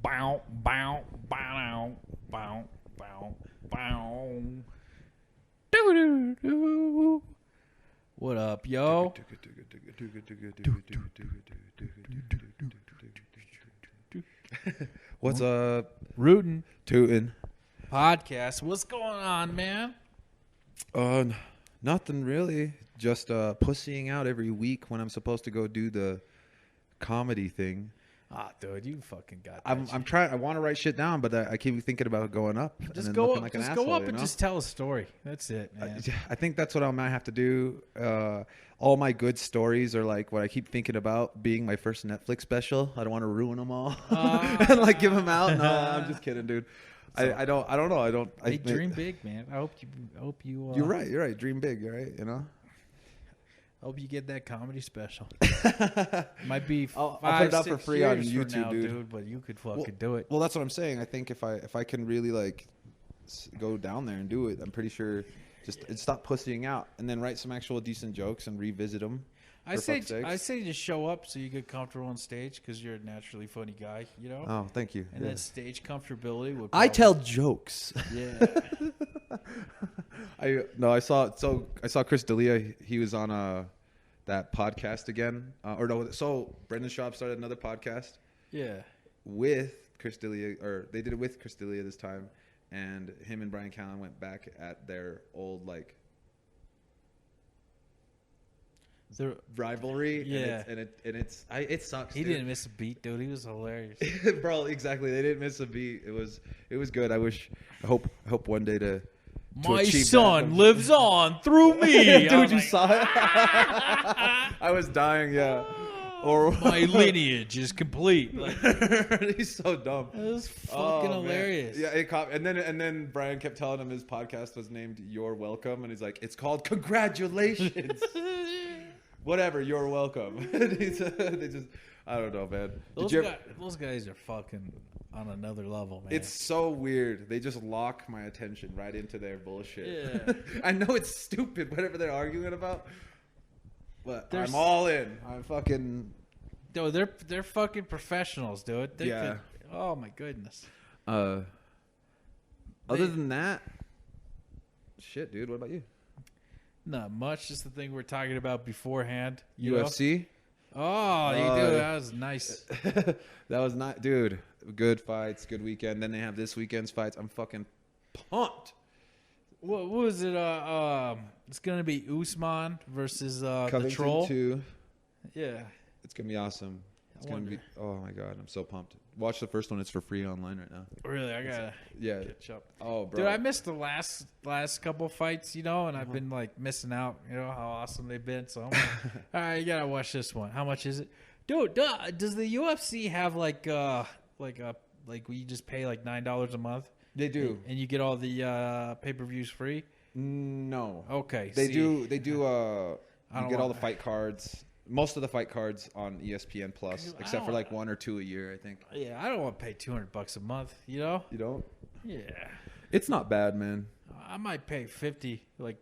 bow, bow, bow, bow, bow, bow. Doo-doo-doo. What up, yo? What's up? Rootin' Tootin'. podcast. What's going on, man? Nothing really. Just pussying out every week when I'm supposed to go do the comedy thing. Ah, dude, you fucking got that. I'm trying. I want to write shit down, but I keep thinking about going up. Just and then go looking up, like an just asshole, go up you and know? just tell a story. That's it, man. I think that's what I might have to do. All my good stories are like what I keep thinking about being my first Netflix special. I don't want to ruin them all and like give them out. No, I'm just kidding, dude. I don't know. Hey, dream big, man. I hope you. You're right. Dream big, right? You know. Hope you get that comedy special. Might be I'll 5, put it up 6 for free on years from YouTube, now, dude. But you could fucking do it. Well, that's what I'm saying. I think if I can really like go down there and do it, I'm pretty sure just stop pussying out and then write some actual decent jokes and revisit them. I say just show up so you get comfortable on stage because you're a naturally funny guy, you know. Oh, thank you. And then stage comfortability would. I tell jokes. Yeah. I saw Chris D'Elia. He was on that podcast again. So Brendan Schaub started another podcast. Yeah. With Chris D'Elia, or they did it with Chris D'Elia this time, and him and Brian Callen went back at their old like the rivalry. Yeah. And it sucks. He dude. didn't miss a beat, dude. He was hilarious. Bro, exactly. They didn't miss a beat. It was good. I hope one day to My achieve son that. lives on through me. Dude, you saw it? I was dying, yeah. Or my lineage is complete. Like, he's so dumb. it was fucking hilarious. Man. Yeah, and then Brian kept telling him his podcast was named You're Welcome, and he's like, it's called Congratulations. Whatever, you're welcome. They just, I don't know, man. Those guys are fucking on another level, man. It's so weird. They just lock my attention right into their bullshit. Yeah. I know it's stupid, whatever they're arguing about, but I'm all in. I'm fucking... Dude, they're fucking professionals, dude. Oh, my goodness. Other than that, shit, dude, what about you? Not much. Just the thing we are talking about beforehand. UFC? Oh, you do. That was nice. That was not... Dude, good fights, good weekend. Then they have this weekend's fights. I'm fucking pumped. What was it? It's going to be Usman versus the Covington Troll. 2. Yeah. It's going to be awesome. It's going to be... Oh, my God. I'm so pumped. Watch the first one. It's for free online right now. Really? I got to catch up. Oh, bro. Dude, I missed the last couple fights, you know, and I've been, like, missing out, you know, how awesome they've been. So I'm like, all right, you got to watch this one. How much is it? Dude, does the UFC have, like where you just pay, like, $9 a month? They do. And you get all the pay-per-views free? No. Okay. They do. You get all the fight cards. Most of the fight cards on ESPN Plus, except for like 1 or 2 a year, I think. Yeah, I don't want to pay $200 a month, you know? You don't? Yeah. It's not bad, man. I might pay $50 like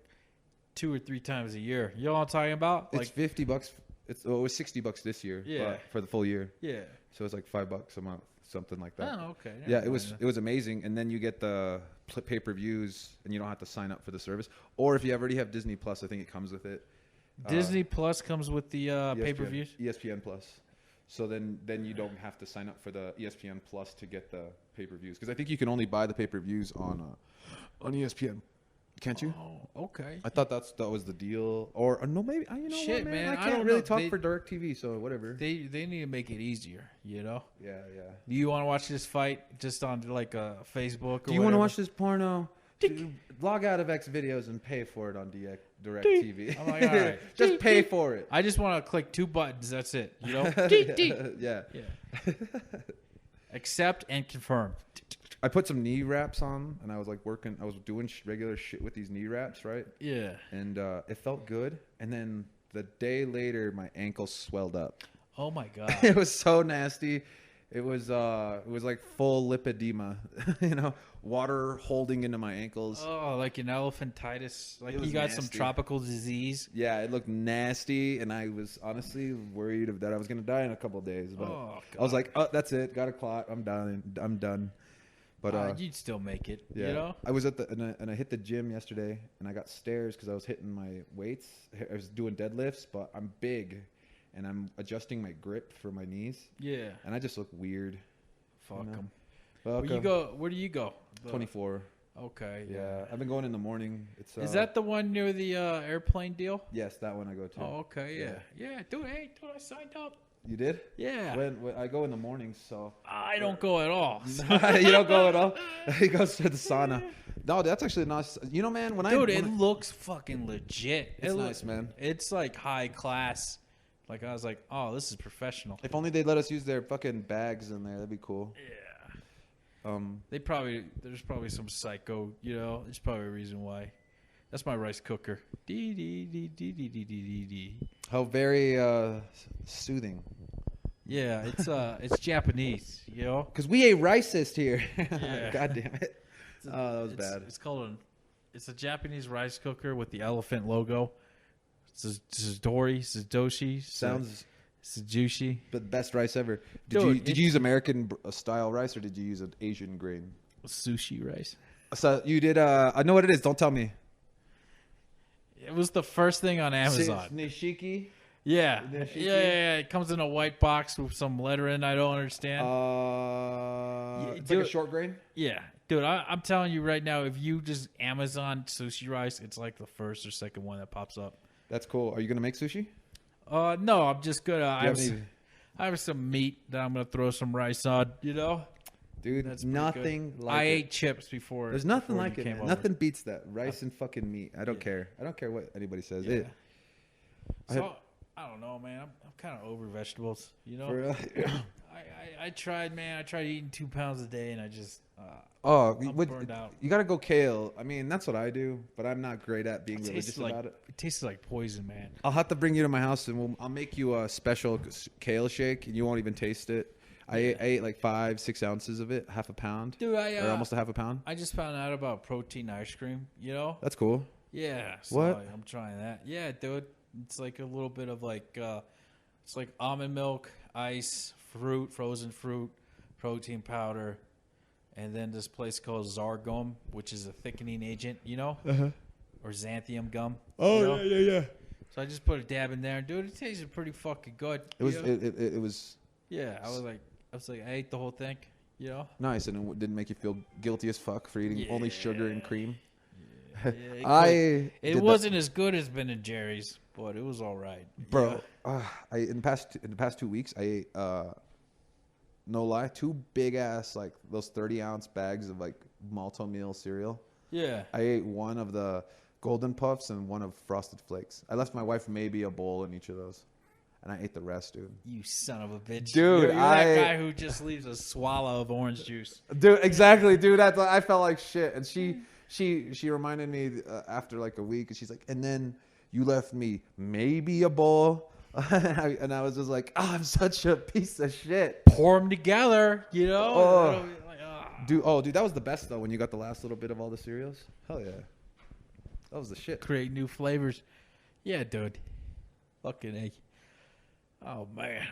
2 or 3 times a year. You know what I'm talking about? It's like $50. It was $60 this year. Yeah. For the full year. Yeah. So it's like $5 a month, something like that. Oh, okay. Yeah, it was amazing, and then you get the pay-per-views, and you don't have to sign up for the service. Or if you already have Disney Plus, I think it comes with it. Disney Plus comes with the pay-per-views? ESPN Plus. So then you don't have to sign up for the ESPN Plus to get the pay-per-views. Because I think you can only buy the pay-per-views on ESPN. Can't you? Oh, okay. I thought that was the deal. Or no, maybe. You know Shit, what, man? man, I I can't don't really know. talk for DirecTV, so whatever. They need to make it easier, you know? Yeah. Do you want to watch this fight just on like Facebook or Do you want to watch this porno? Log out of X videos and pay for it on DirecTV. I'm like, all right. Just pay for it. I just want to click 2 buttons. That's it. You know? Yeah. Accept and confirm. I put some knee wraps on, and I was like working. I was doing regular shit with these knee wraps, right? Yeah. And it felt good. And then the day later, my ankle swelled up. Oh my god. It was so nasty. It was like full lipedema, you know, water holding into my ankles. Oh, like an elephantitis. Like It was you got nasty. some tropical disease. Yeah, it looked nasty, and I was honestly worried that I was gonna die in a couple of days. But I was like, oh, that's it, got a clot. I'm done. But you'd still make it. yeah, You know. I was and I hit the gym yesterday, and I got stairs because I was hitting my weights. I was doing deadlifts, but I'm big. And I'm adjusting my grip for my knees. Yeah. And I just look weird. Fuck them. Fuck Where you go? Where do you go? 24. Okay. Yeah. I've been going in the morning. It's Is that the one near the airplane deal? Yes, that one I go to. Oh, okay. Yeah. Dude, I signed up. You did? Yeah. When I go in the mornings, so. I don't go at all. You don't go at all? He goes to the sauna. No, that's actually nice. You know, man, it looks fucking legit. It's nice, man. It's like high class. Like, I was like, oh, this is professional. If only they'd let us use their fucking bags in there. That'd be cool. Yeah. There's probably some psycho, you know. There's probably a reason why. That's my rice cooker. How very soothing. Yeah, it's Japanese, you know. Because we ate racist here. Yeah. God damn it. That was bad. It's a Japanese rice cooker with the elephant logo. Satoshi. Sounds Sajushi. But best rice ever. Did you use American style rice or did you use an Asian grain? Sushi rice. So you did. I know what it is. Don't tell me. It was the first thing on Amazon. Nishiki. Yeah. Yeah. It comes in a white box with some lettering I don't understand. It's like a short grain. Yeah. Dude, I'm telling you right now, if you just Amazon sushi rice, it's like the first or second one that pops up. That's cool. Are you gonna make sushi? No, I'm just gonna. I have some meat that I'm gonna throw some rice on. You know, dude. That's nothing like. I ate chips before. There's nothing like it. Man. Nothing beats that rice and fucking meat. I don't care. I don't care what anybody says. Yeah. So I don't know, man. I'm kind of over vegetables. You know. I tried, man. I tried eating 2 pounds a day, and I just. I'm burned out. You gotta go kale. I mean, that's what I do, but I'm not great at being religious about it. It tastes like poison, man. I'll have to bring you to my house, and I'll make you a special kale shake, and you won't even taste it. I ate like 5-6 ounces of it, half a pound, dude. Or almost a half a pound. I just found out about protein ice cream. You know, that's cool. Yeah. So what? I'm trying that. Yeah, dude. It's like a little bit of like, it's like almond milk, ice, fruit, frozen fruit, protein powder. And then this place called Zargum, which is a thickening agent, you know? Or xanthium gum. Oh, you know? yeah. So I just put a dab in there, and dude, it tasted pretty fucking good. It was. Yeah, I was like, I ate the whole thing, you know? Nice, and it didn't make you feel guilty as fuck for eating only sugar and cream. Yeah, it wasn't as good as Ben and Jerry's, but it was all right, bro. In the past 2 weeks, I ate. No lie, 2 big ass like those 30-ounce bags of like Malto-Meal cereal. Yeah. I ate one of the Golden Puffs and one of Frosted Flakes. I left my wife maybe a bowl in each of those, and I ate the rest, dude. You son of a bitch, dude! You're that guy who just leaves a swallow of orange juice. Dude, exactly, dude. I felt like shit, and she reminded me after like a week, and she's like, and then you left me maybe a bowl. And I was just like, oh, I'm such a piece of shit. Pour them together, you know? Oh. Dude, that was the best, though, when you got the last little bit of all the cereals. Hell yeah. That was the shit. Create new flavors. Yeah, dude. Fucking A. Oh, man.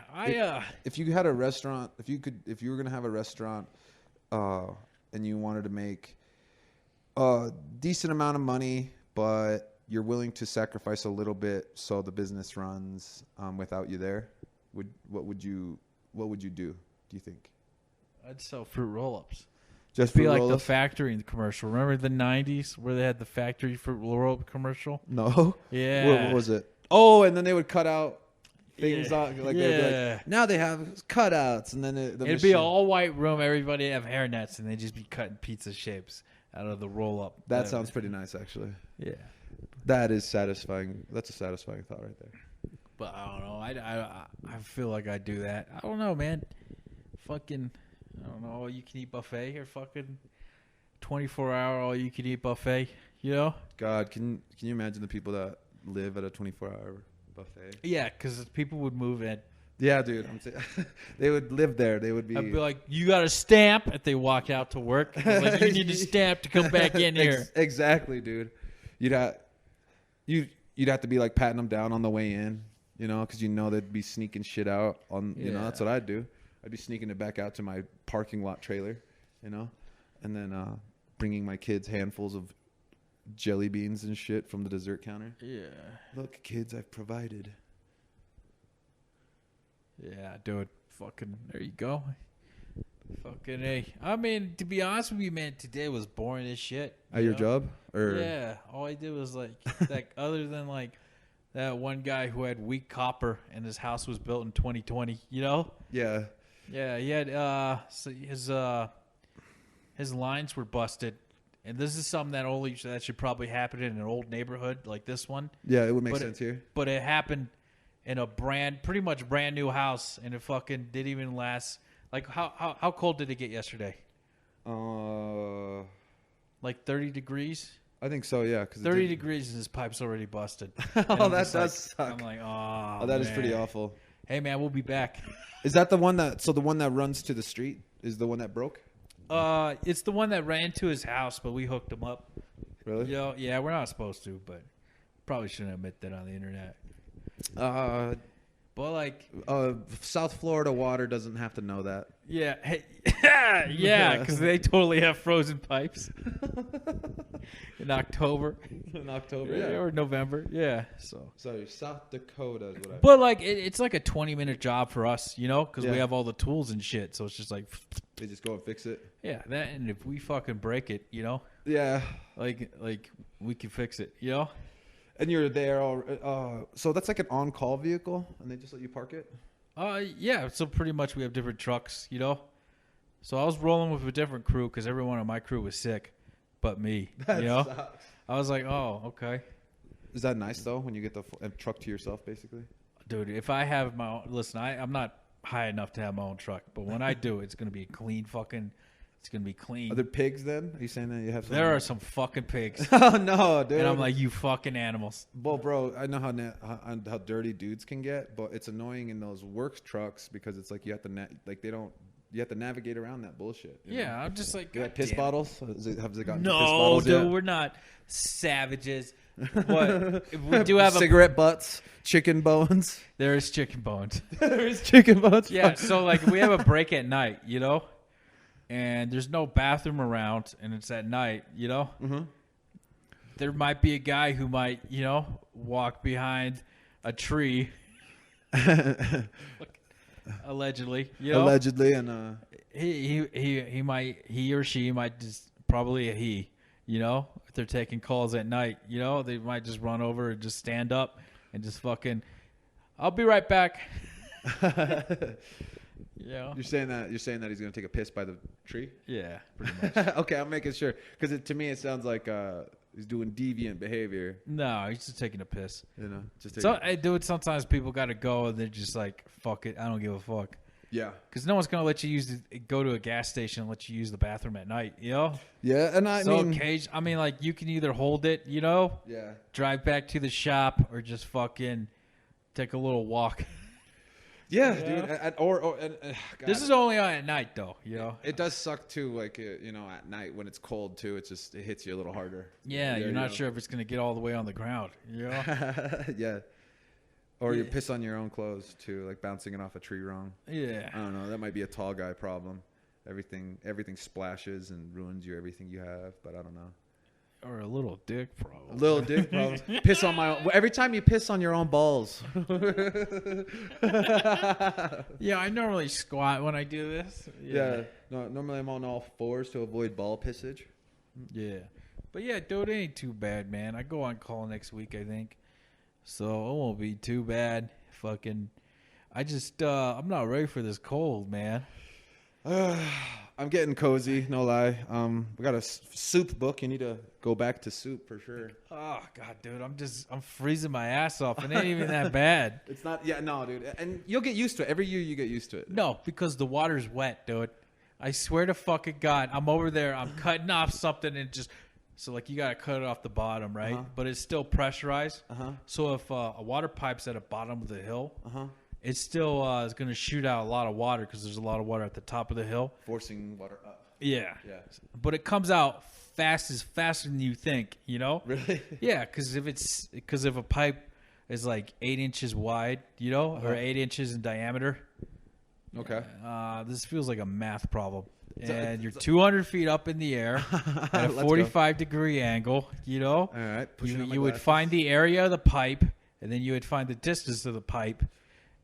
If you had a restaurant, if you were going to have a restaurant and you wanted to make a decent amount of money, but you're willing to sacrifice a little bit so the business runs without you there, what would you do? Do you think? I'd sell fruit roll-ups. Just be like the factory commercial. Remember the '90s where they had the factory fruit roll-up commercial? No. Yeah. What was it? Oh, and then they would cut out things out. Like like, now they have cutouts, and then it'd be an all-white room. Everybody have hairnets, and they'd just be cutting pizza shapes out of the roll-up. That sounds pretty nice, actually. Yeah. That is satisfying. That's a satisfying thought right there. But I don't know. I feel like I'd do that. I don't know, man. Fucking, I don't know. All you can eat buffet or fucking 24-hour all you can eat buffet. You know? God, can you imagine the people that live at a 24-hour buffet? Yeah, because people would move in. Yeah, dude. They would live there. They would be. I'd be like, you got a stamp if they walk out to work. I was like, you need a stamp to come back in here. Exactly, dude. You'd have to be like patting them down on the way in, you know, because they'd be sneaking shit out on. You know, that's what I'd do. I'd be sneaking it back out to my parking lot trailer, you know, and then bringing my kids handfuls of jelly beans and shit from the dessert counter. Yeah. Look, kids, I've provided. Yeah, dude. Fucking, there you go. Fucking A. I mean, to be honest with you, man, today was boring as shit. At your job? Or yeah. All I did was like other than like that one guy who had weak copper and his house was built in 2020, you know? Yeah. Yeah, he had so his lines were busted. And this is something that should probably happen in an old neighborhood like this one. Yeah, it would make sense here. But it happened in a pretty much brand new house, and it fucking didn't even last. Like, how cold did it get yesterday? Like 30 degrees? I think so, yeah. 30 degrees and his pipe's already busted. Oh, that does suck. I'm like, oh, that is pretty awful. Hey, man, we'll be back. Is that the one that runs to the street is the one that broke? It's the one that ran to his house, but we hooked him up. Really? You know, yeah, we're not supposed to, but probably shouldn't admit that on the internet. But like, South Florida water doesn't have to know that. Yeah, hey, yeah, because they totally have frozen pipes in October. Yeah. Or November, yeah. So sorry, South Dakota is what I. But like, it's like a 20-minute job for us, you know, because we Yeah. have all the tools and shit. So it's just like, They just go and fix it. yeah, that, and if we fucking break it, you know, Yeah. like we can fix it, you know. And you're there all. So that's like an on-call vehicle, and they just let you park it. Yeah. So pretty much we have different trucks, you know. So I was rolling with a different crew because everyone on my crew was sick, but me. That you know, sucks. I was like, oh, okay. Is that nice though when you get the truck to yourself, basically? Dude, if I have my own, listen, I'm not high enough to have my own truck, but when I do, it's gonna be clean. It's gonna be clean. Are there pigs then? Are you saying that you have? There are some fucking pigs, Oh no, dude! and I'm like, you fucking animals. well, bro, I know how dirty dudes can get, but it's annoying in those work trucks because it's like you have to you have to navigate around that bullshit. You know? Yeah, I'm just like, You got God piss damn it. bottles? Have they gotten piss No, bottles dude, yet? we're not savages. But if we do have cigarette butts, chicken bones. there is chicken bones. There is chicken bones. Yeah, so like we have a break at night, you know, and there's no bathroom around, and it's at night, you know. Mm-hmm. There might be a guy who might, you know, walk behind a tree, allegedly, you know. Allegedly, and he or she might just probably a he, you know, if they're taking calls at night, you know, they might just run over and just stand up and just fucking, I'll be right back. Yeah. you're saying that he's gonna take a piss by the tree. Yeah, pretty much. Okay, I'm making sure because to me it sounds like he's doing deviant behavior. No, he's just taking a piss. You know, just So I do it. Sometimes people got to go and they're just like, fuck it. I don't give a fuck. yeah, Because no one's going to let you go to a gas station and let you use the bathroom at night, you know? yeah, and I mean, like you can either hold it, you know, yeah. drive back to the shop or just fucking take a little walk. Yeah, Yeah. dude. God, This is only on at night though, you know? It does suck too, like you know, at night when it's cold too. It hits you a little harder. Yeah, you're not sure if it's going to get all the way on the ground, you know? Yeah. Or you Yeah. piss on your own clothes too, like bouncing it off a tree wrong. Yeah. I don't know. That might be a tall guy problem. Everything splashes and ruins everything you have. But I don't know. Or a little dick problem. Little dick problem. Piss on my own. Every time you piss on your own balls. Yeah, I normally squat when I do this. Yeah. No, normally I'm on all fours to avoid ball pissage. Yeah. But yeah, dude, it ain't too bad, man. I go on call next week, I think. So it won't be too bad. Fucking, I just, I'm not ready for this cold, man. I'm getting cozy, no lie. We got a soup book. You need to go back to soup for sure. Oh, God, dude, I'm freezing my ass off. It ain't even that bad. It's not, yeah, no, dude. And you'll get used to it. Every year you get used to it. No, because the water's wet, dude. I swear to fucking God, I'm over there, I'm cutting off something and just, so like you got to cut it off the bottom, right? Uh-huh. But it's still pressurized. Uh-huh. So if a water pipe's at the bottom of the hill, Uh-huh. it's still is going to shoot out a lot of water because there's a lot of water at the top of the hill. Forcing water up. Yeah. Yeah. But it comes out faster than you think, you know? Really? Yeah, because if a pipe is like 8 inches wide, you know, or 8 inches in diameter. Okay. This feels like a math problem. And you're 200 feet up in the air at a 45-degree angle, you know? All right. You would find the area of the pipe, and then you would find the distance of the pipe,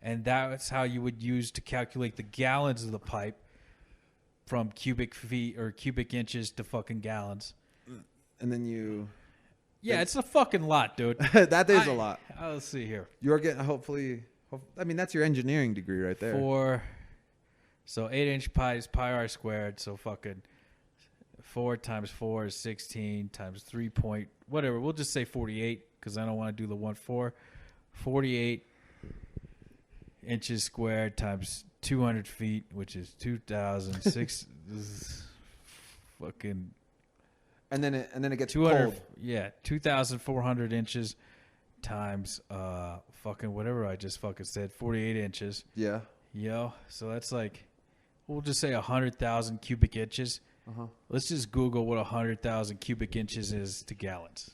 and that's how you would use to calculate the gallons of the pipe from cubic feet or cubic inches to fucking gallons. And then you... Yeah, it's a fucking lot, dude. That is a lot. Let's see here. You're getting, I mean, that's your engineering degree right there. So 8-inch pi is pi r squared. So fucking 4 times 4 is 16 times 3 point whatever. We'll just say 48 because I don't want to do the 1/4. 48 inches squared times 200 feet, which is 2,006. Fucking. And then it gets 200. cold. Yeah, 2,400 inches times fucking whatever I just fucking said. 48 inches. Yeah. Yo, so that's like, we'll just say 100,000 cubic inches. Let's just Google what 100,000 cubic inches is to gallons.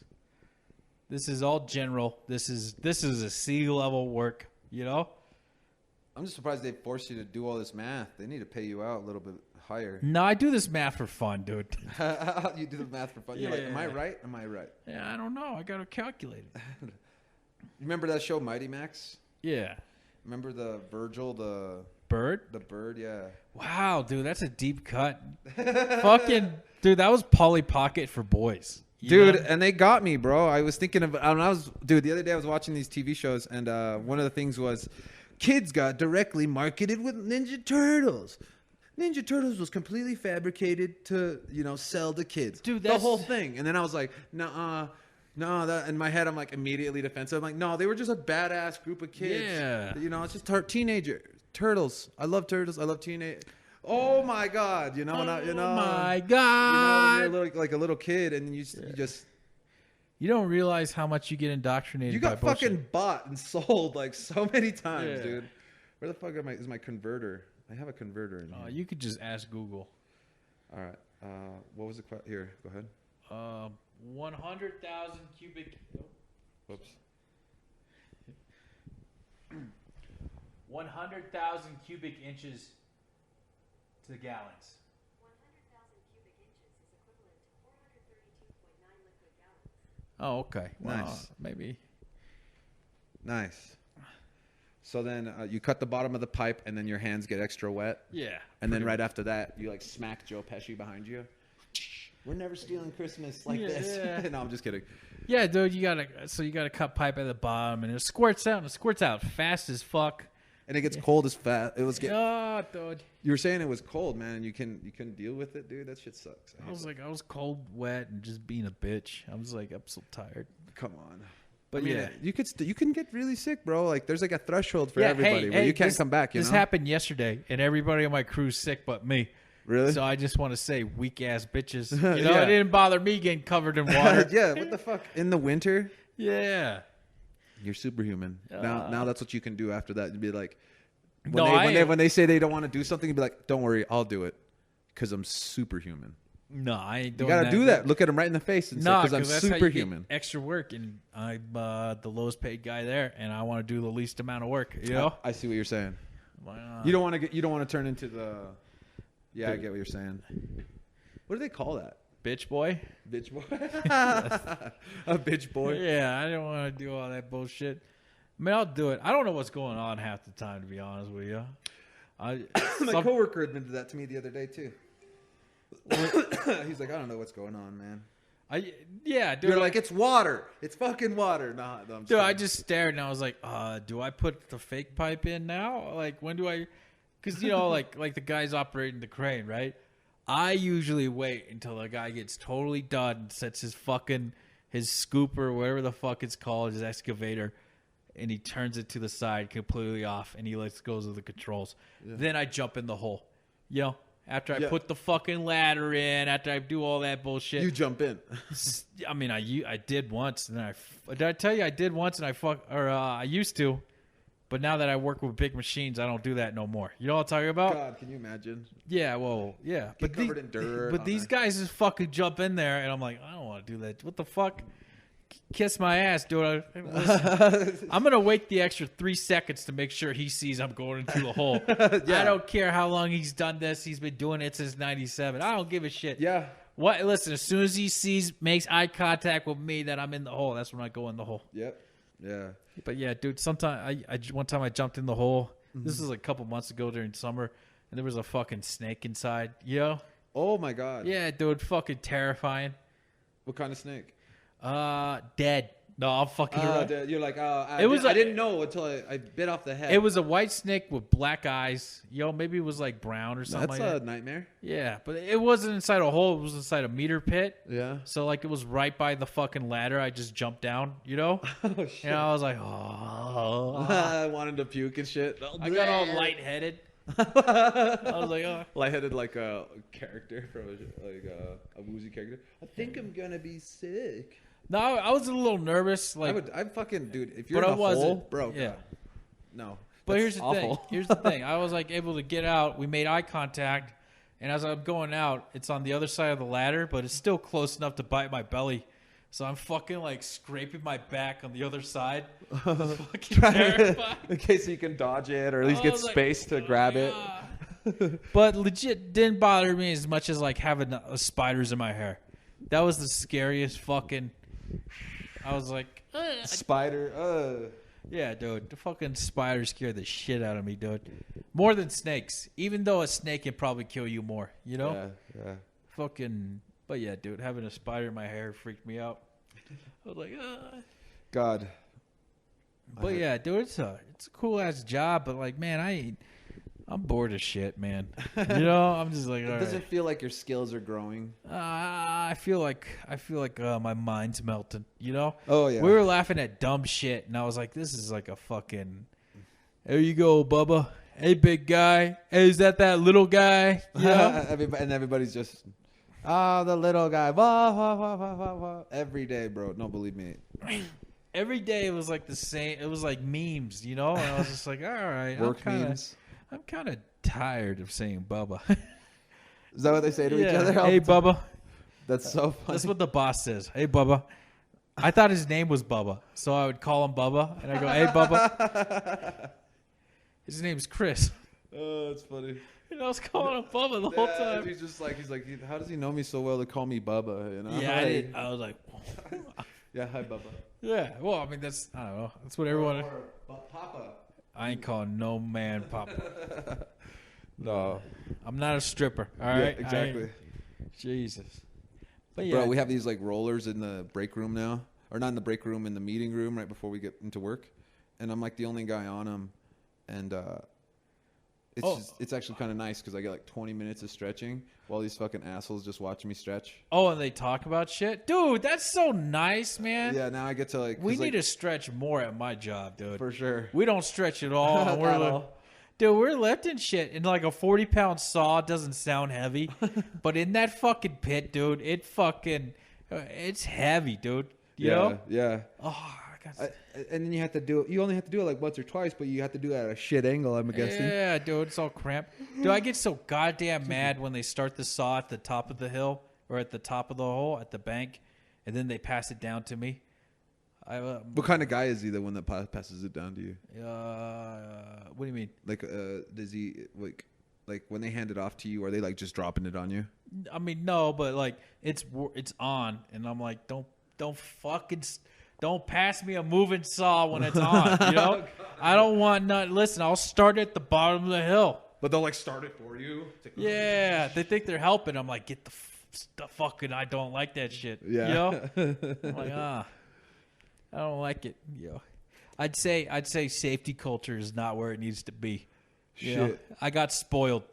This is all general. This is a sea level work, you know? I'm just surprised they force you to do all this math. They need to pay you out a little bit higher. No, I do this math for fun, dude. You do the math for fun. You're like, am I right? Am I right? Yeah, I don't know. I got to calculate it. You remember that show Mighty Max? Yeah. Remember the Virgil, the bird? The bird, yeah. Wow, dude, that's a deep cut. Fucking, dude, that was Polly Pocket for boys. Dude, and they got me, bro. I was thinking of, the other day I was watching these TV shows, and one of the things was kids got directly marketed with Ninja Turtles. Ninja Turtles was completely fabricated to, sell to kids. Dude, the whole thing. And then I was like, no, that in my head, I'm like immediately defensive. I'm like, no, they were just a badass group of kids. Yeah. It's just teenager turtles. I love turtles. I love teenage. Oh my God. Oh my God. When you're like a little kid and you just. You don't realize how much you get indoctrinated. You got fucking bought and sold like so many times, dude. Where the fuck is my converter? I have a converter in here. You could just ask Google. All right. What was the question? Here, go ahead. 100,000 cubic. Whoops. 100,000 cubic inches to gallons. 100,000 cubic inches is equivalent to 432.9 liquid gallons. Oh, okay. Nice. Well, maybe. Nice. So then you cut the bottom of the pipe, and then your hands get extra wet. Yeah. And then right after that, you like smack Joe Pesci behind you. We're never stealing Christmas like this. Yeah. No, I'm just kidding. Yeah, dude, you gotta cut pipe at the bottom, and it squirts out fast as fuck. And it gets cold as fat. It was Oh, dude. You were saying it was cold, man, and you couldn't deal with it, dude. That shit sucks. I was cold, wet, and just being a bitch. I was like, I'm so tired. Come on. But you can get really sick, bro. Like there's like a threshold for everybody where you can't come back. This happened yesterday, and everybody on my crew's sick but me. Really? So I just want to say, weak ass bitches. It didn't bother me getting covered in water. Yeah. What the fuck? In the winter? Yeah. You're superhuman. Now that's what you can do after that. You'd be like, when when they say they don't want to do something, you'd be like, don't worry, I'll do it because I'm superhuman. No, I ain't doing that. You got to do that. Dude. Look at him right in the face and say, because I'm superhuman. Extra work, and I'm the lowest paid guy there, and I want to do the least amount of work. You know? I see what you're saying. Why not? You don't want to turn into the. Yeah, I get what you're saying. What do they call that? Bitch boy? Bitch boy? A bitch boy? Yeah, I don't want to do all that bullshit. I mean, I'll do it. I don't know what's going on half the time, to be honest with you. My coworker admitted that to me the other day, too. He's like, I don't know what's going on, man. Dude. You're like, it's water. It's fucking water. No, I'm dude, I just stared, and I was like, do I put the fake pipe in now? Like, when do I... Because, like the guy's operating the crane, right? I usually wait until the guy gets totally done and sets his scooper, whatever the fuck it's called, his excavator, and he turns it to the side completely off, and he goes of the controls. Yeah. Then I jump in the hole. After I put the fucking ladder in, after I do all that bullshit. You jump in. I mean, I did once, and did I tell you I did once, and I used to. But now that I work with big machines, I don't do that no more. You know what I'm talking about? God, can you imagine? Yeah, well, yeah. Get covered in dirt. But these guys just fucking jump in there, and I'm like, I don't want to do that. What the fuck? Kiss my ass, dude. Listen, I'm gonna wait the extra 3 seconds to make sure he sees I'm going into the hole. I don't care how long he's done this. He's been doing it since '97. I don't give a shit. Yeah. What? Listen, as soon as he makes eye contact with me, that I'm in the hole. That's when I go in the hole. Yep. Yeah. But yeah, dude. Sometime one time I jumped in the hole. This was a couple months ago during summer, and there was a fucking snake inside. You know? Oh my God. Yeah, dude. Fucking terrifying. What kind of snake? Dead. No, I'm fucking around. You're like, It was I didn't know until I bit off the head. It was a white snake with black eyes. Maybe it was like brown or something. That's like a that. nightmare. Yeah, but it wasn't inside a hole. It was inside a meter pit. Yeah. So like it was right by the fucking ladder. I just jumped down. Oh shit. And I was like, oh. I wanted to puke and shit. I got all lightheaded. I was like, oh. Lightheaded like a character from a woozy character. I think I'm gonna be sick. No, I was a little nervous. Like, I'm fucking dude. If you're but in I a wasn't. hole, bro. Yeah. No. But That's here's the awful. thing. Here's the thing. I was like able to get out. We made eye contact, and as I'm going out, it's on the other side of the ladder, but it's still close enough to bite my belly. So I'm fucking like scraping my back on the other side. Fucking terrified. In case you can dodge it or at least I get was like, space to grab it. But legit didn't bother me as much as like having spiders in my hair. That was the scariest fucking. I was like, Spider. yeah, dude. The fucking spider scared the shit out of me, dude. More than snakes. Even though a snake can probably kill you more, you know? Yeah. Fucking. But yeah, dude, having a spider in my hair freaked me out. I was like, God. But yeah, dude, it's a cool ass job. But like, man, I'm bored as shit, man. You know, I'm just like, It doesn't feel like your skills are growing. I feel like my mind's melting. You know? Oh yeah. We were laughing at dumb shit, and I was like, this is like a fucking. There you go, Bubba. Hey, big guy. Hey, is that little guy? You know? And everybody's just, the little guy. Wah, wah, wah, wah, wah, wah. Every day, bro. No, believe me. Every day it was like the same. It was like memes, you know? And I was just like, all right. Work memes. I'm kind of tired of saying Bubba. Is that what they say to each other? Hey, Bubba. That's so funny. That's what the boss says. Hey, Bubba. I thought his name was Bubba, so I would call him Bubba, and I go, hey, Bubba. His name's Chris. Oh, that's funny. And I was calling him Bubba the whole time. He's like, how does he know me so well to call me Bubba? You know? Yeah, I did. I was like, Yeah, hi, Bubba. yeah. Well, I mean, I don't know. That's what everyone. Or Papa. I ain't calling no man Papa. No. I'm not a stripper. All right. Yeah, exactly. Jesus. But yeah, Bro, we have these like rollers in the break room now, or not in the break room, in the meeting room right before we get into work, and I'm like the only guy on them, and it's actually kind of nice because I get like 20 minutes of stretching while these fucking assholes just watching me stretch. Oh, and they talk about shit, dude. That's so nice, man. Yeah, now I get to like. We need to stretch more at my job, dude. For sure. We don't stretch at all. And we're like, dude, we're lifting shit, and like a 40-pound saw doesn't sound heavy, but in that fucking pit, dude, it's heavy, dude. You know? Yeah. Oh, And then you have to do it. You only have to do it like once or twice, but you have to do it at a shit angle, I'm guessing. yeah, dude, it's all cramped. Dude, I get so goddamn mad when they start the saw at the top of the hill or at the top of the hole at the bank, and then they pass it down to me. What kind of guy is he? The one that passes it down to you? What do you mean? Like, does he like when they hand it off to you? Are they like just dropping it on you? I mean, no, but like it's on, and I'm like, don't pass me a moving saw when it's on. You know, I don't want none. Listen, I'll start at the bottom of the hill. But they'll like start it for you. Yeah, they think they're helping. I'm like, get the fucking. I don't like that shit. Yeah. You know, I'm like, I don't like it. You know, I'd say safety culture is not where it needs to be. You know? I got spoiled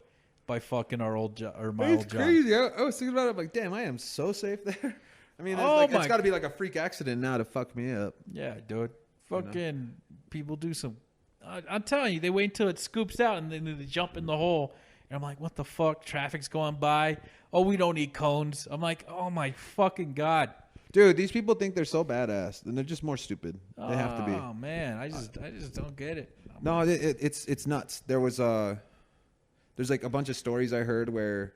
by fucking our old job or my old job. It's crazy. I was thinking about it. I'm like, damn, I am so safe there. I mean, it's got to be like a freak accident now to fuck me up. Yeah, dude. Fucking people do some. I'm telling you, they wait until it scoops out and then they jump in the hole. And I'm like, what the fuck? Traffic's going by. Oh, we don't need cones. I'm like, oh my fucking God. Dude, these people think they're so badass, and they're just more stupid. They have to be. Oh man, I just don't get it. No, it's nuts. There's like a bunch of stories I heard where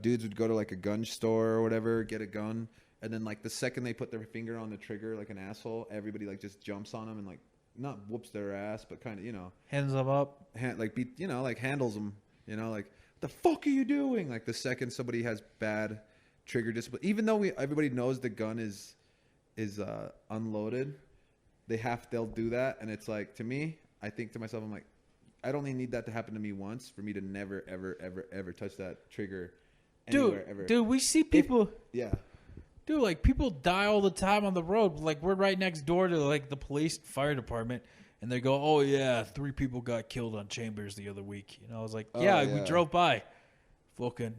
dudes would go to like a gun store or whatever, get a gun, and then like the second they put their finger on the trigger like an asshole, everybody like just jumps on them and like not whoops their ass, but kind of, you know, Hands them up. like beat, you know, like handles them, you know, like what the fuck are you doing? Like the second somebody has bad trigger discipline, even though everybody knows the gun is unloaded, they'll do that, and it's like, to me, I think to myself, I'm like, I'd only need that to happen to me once for me to never ever ever ever touch that trigger anywhere ever. Dude, we see people. Yeah. Dude, like people die all the time on the road. Like we're right next door to like the police fire department, and they go, "Oh yeah, 3 people got killed on Chambers the other week." You know, I was like, "Yeah, we drove by." Fucking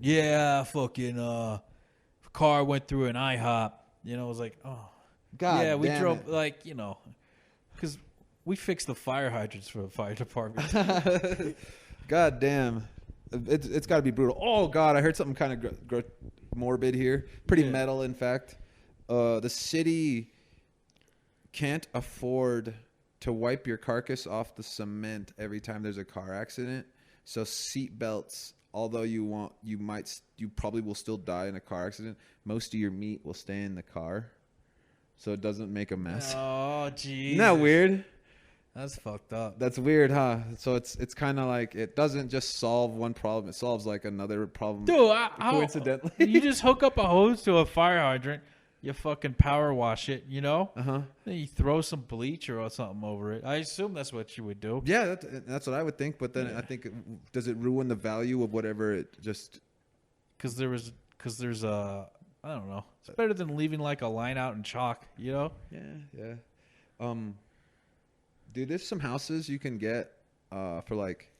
car went through an IHOP. You know, I was like, "Oh, God, yeah." We damn drove it. like, you know, because we fixed the fire hydrants for the fire department. God damn. It's got to be brutal. Oh, God, I heard something kind of morbid here. Pretty metal, in fact. The city can't afford to wipe your carcass off the cement every time there's a car accident. So seat belts, although you probably will still die in a car accident, most of your meat will stay in the car so it doesn't make a mess. Oh, geez. Isn't that weird? That's fucked up. That's weird, huh? So it's kind of like it doesn't just solve one problem; it solves like another problem. Dude, coincidentally, you just hook up a hose to a fire hydrant, you fucking power wash it, you know? Then you throw some bleach or something over it. I assume that's what you would do. Yeah, that's what I would think. But then I think, does it ruin the value of whatever it just? Because there's a, I don't know. It's better than leaving like a line out in chalk, you know? Yeah. Dude, there's some houses you can get for like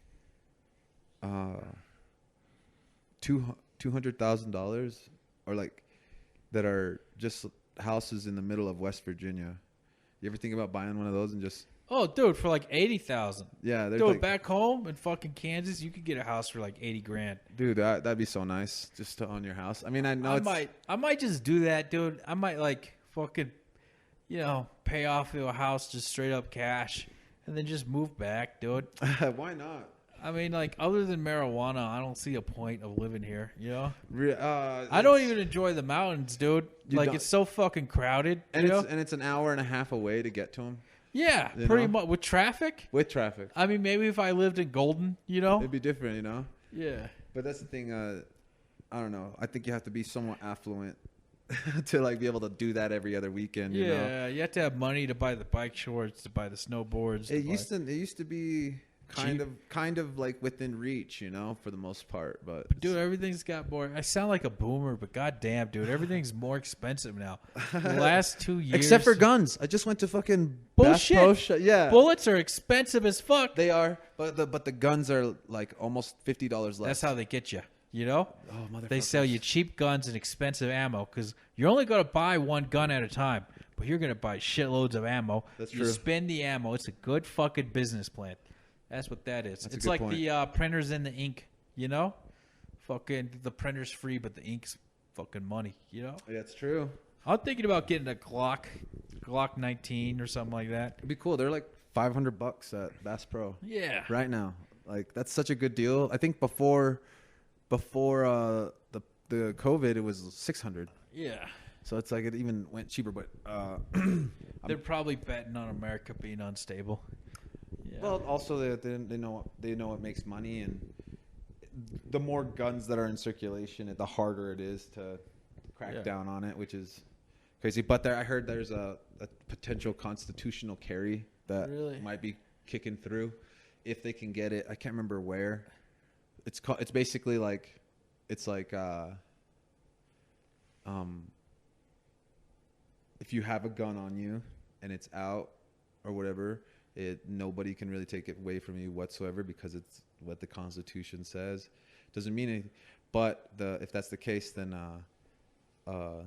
$200,000 or like that are just houses in the middle of West Virginia. You ever think about buying one of those and just? Oh, dude, for like 80,000. Yeah, dude, like, back home in fucking Kansas, you could get a house for like 80 grand. Dude, that'd be so nice just to own your house. I mean, I know I might just do that, dude. I might like fucking, you know, pay off a house just straight up cash and then just move back, dude. Why not? I mean, like, other than marijuana, I don't see a point of living here, you know? I don't even enjoy the mountains, dude. Like, it's so fucking crowded. And it's an hour and a half away to get to them. Yeah, pretty much. With traffic? With traffic. I mean, maybe if I lived in Golden, you know? It'd be different, you know? Yeah. But that's the thing. I don't know. I think you have to be somewhat affluent to, like, be able to do that every other weekend, you know? Yeah, you have to have money to buy the bike shorts, to buy the snowboards. It used to be kind of like within reach, you know, for the most part. But dude, everything's got more. I sound like a boomer, but goddamn, dude, everything's more expensive now. The last 2 years, except for guns. I just went to fucking bullshit. Yeah, bullets are expensive as fuck. They are, but the guns are like almost $50 less. That's how they get you. You know, motherfuckers. They sell you cheap guns and expensive ammo because you're only going to buy one gun at a time, but you're going to buy shitloads of ammo. That's you true. spend the ammo. It's a good fucking business plan. That's what that is. That's it's like the printers and the ink, you know? Fucking the printer's free, but the ink's fucking money, you know? Yeah, it's true. I'm thinking about getting a Glock 19 or something like that. It'd be cool. They're like $500 at Bass Pro. Yeah. Right now. Like, that's such a good deal. I think before the COVID, it was $600. Yeah. So it's like it even went cheaper, but they're probably betting on America being unstable. Yeah. Well, also they know it makes money, and the more guns that are in circulation, the harder it is to crack down on it, which is crazy. But I heard there's a potential constitutional carry that might be kicking through if they can get it. I can't remember where. It's basically like if you have a gun on you and it's out or whatever, nobody can really take it away from you whatsoever because it's what the Constitution says. Doesn't mean anything. But if that's the case, then I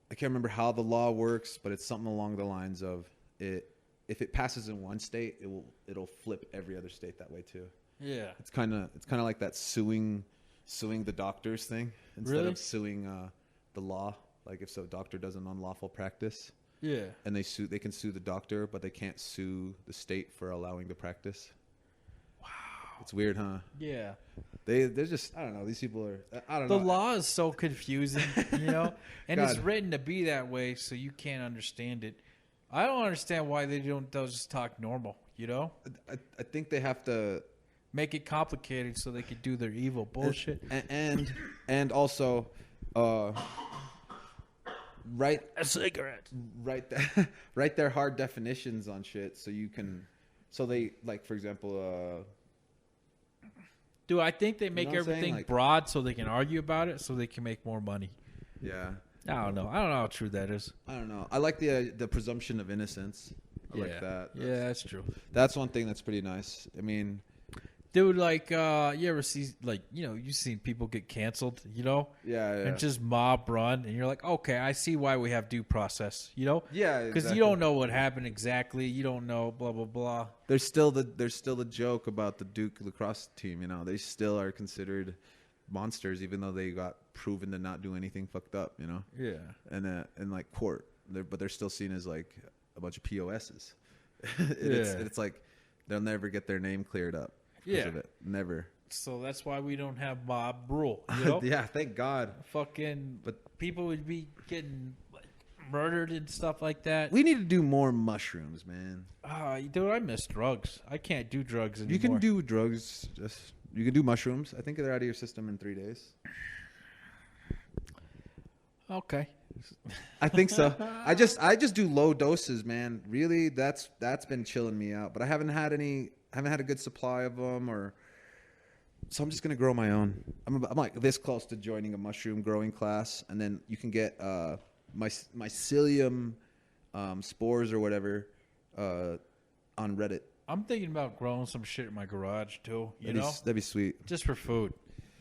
can't remember how the law works, but it's something along the lines of it. If it passes in one state, it'll flip every other state that way too. Yeah, it's kind of like that suing the doctors thing instead of suing the law. Like if so, doctor does an unlawful practice, Yeah. and they can sue the doctor, but they can't sue the state for allowing the practice. Wow, it's weird, huh? Yeah. They're just, I don't know. These people are, I don't The know. law is so confusing, you know, and it's God. written to be that way, so you can't understand it. I don't understand why they'll just talk normal, you know? I think they have to Make it complicated so they could do their evil bullshit. and also write A cigarette. write their hard definitions on shit so you can, so they, like, for example, Dude, I think they make know what I'm saying? everything Like- broad so they can argue about it so they can make more money. yeah, I don't know. I don't know how true that is. I don't know. I like the presumption of innocence. I like that. Yeah, that's true. That's one thing that's pretty nice. I mean, Dude, like, you ever see, like, you know, you've seen people get canceled, you know? yeah. And just mob run, and you're like, okay, I see why we have due process, you know? Yeah, Because exactly. you don't know what happened exactly. You don't know, blah, blah, blah. There's still the joke about the Duke lacrosse team. You know, they still are considered monsters, even though they got proven to not do anything fucked up. You know, Yeah. and like court, but they're still seen as like a bunch of POSs. Yeah. It's like they'll never get their name cleared up. Because Yeah. of it. Never. So that's why we don't have mob rule, you know? Yeah, thank God. Fucking, But- people would be getting like, murdered and stuff like that. We need to do more mushrooms, man. Dude, I miss drugs. I can't do drugs anymore. You can do drugs. You can do mushrooms. I think they're out of your system in 3 days. Okay. I think so. I just do low doses, man. Really, that's been chilling me out. But I haven't had a good supply of them, so I'm just gonna grow my own. I'm like this close to joining a mushroom growing class, and then you can get mycelium spores or whatever on Reddit. I'm thinking about growing some shit in my garage too. You know, That'd be sweet. just for food.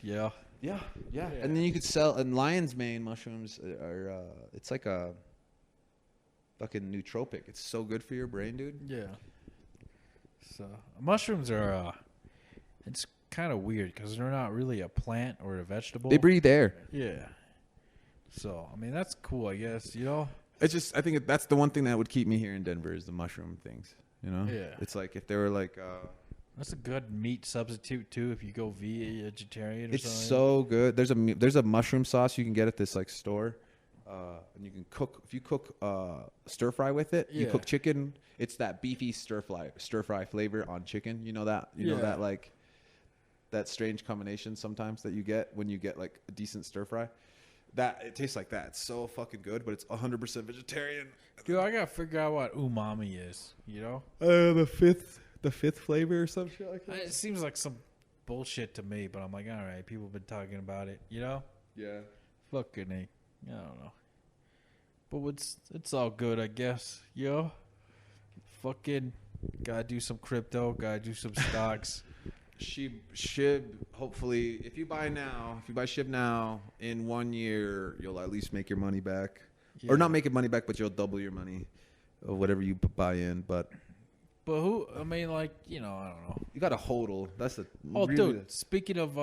Yeah. Yeah. Yeah. And then you could sell. And lion's mane mushrooms are it's like a fucking nootropic. It's so good for your brain, dude. Yeah. So mushrooms are, it's kind of weird because they're not really a plant or a vegetable. They breathe air. Yeah. So I mean that's cool, I guess. You know. It's just, I think that's the one thing that would keep me here in Denver is the mushroom things. You know. Yeah. It's like if they were like. That's a good meat substitute too if you go vegetarian. Or It's something. so good. There's a mushroom sauce you can get at this like store, and you can cook. If you cook stir fry with it, you Yeah. cook chicken. It's that beefy stir fry flavor on chicken. You know that. You know Yeah. that like that strange combination sometimes that you get when you get like a decent stir fry. That it tastes like that. It's so fucking good, but it's 100% vegetarian. Dude, I gotta figure out what umami is. You know, The fifth flavor or some shit like it seems like some bullshit to me, but I'm like, all right, people have been talking about it. You know, Yeah. fucking A. I don't know, but it's all good, I guess. Yo, fucking gotta do some crypto, gotta do some stocks. Shib, hopefully, if you buy SHIB now, in 1 year, you'll at least make your money back. Yeah. Or not make your money back, but you'll double your money of whatever you buy in. But But who? I mean, like, you know, I don't know. you got a hodl. That's the. Oh, really dude. Speaking of,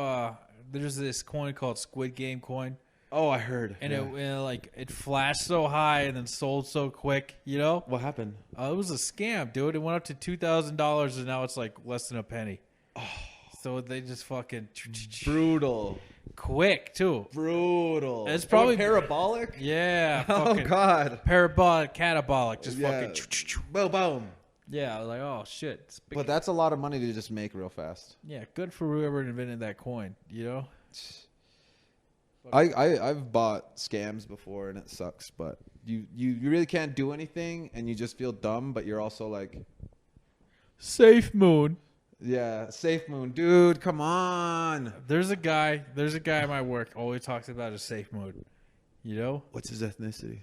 there's this coin called Squid Game coin, Oh, I heard. and Yeah. it flashed so high and then sold so quick. You know, What happened? it was a scam, dude. It went up to $2,000, and now it's like less than a penny. Oh. So they just fucking Brutal. quick too. Brutal. It's probably- parabolic. Yeah. Oh Fucking God. parabolic, catabolic, just Yeah. fucking. Boom, boom. Yeah, I was like, oh shit. It's big- But that's a lot of money to just make real fast. yeah, good for whoever invented that coin. You know. I've bought scams before and it sucks, but you really can't do anything and you just feel dumb, but you're also like, Safe Moon. yeah, Safe Moon, dude, come on. There's a guy at my work always talks about his Safe Moon. You know? What's his ethnicity?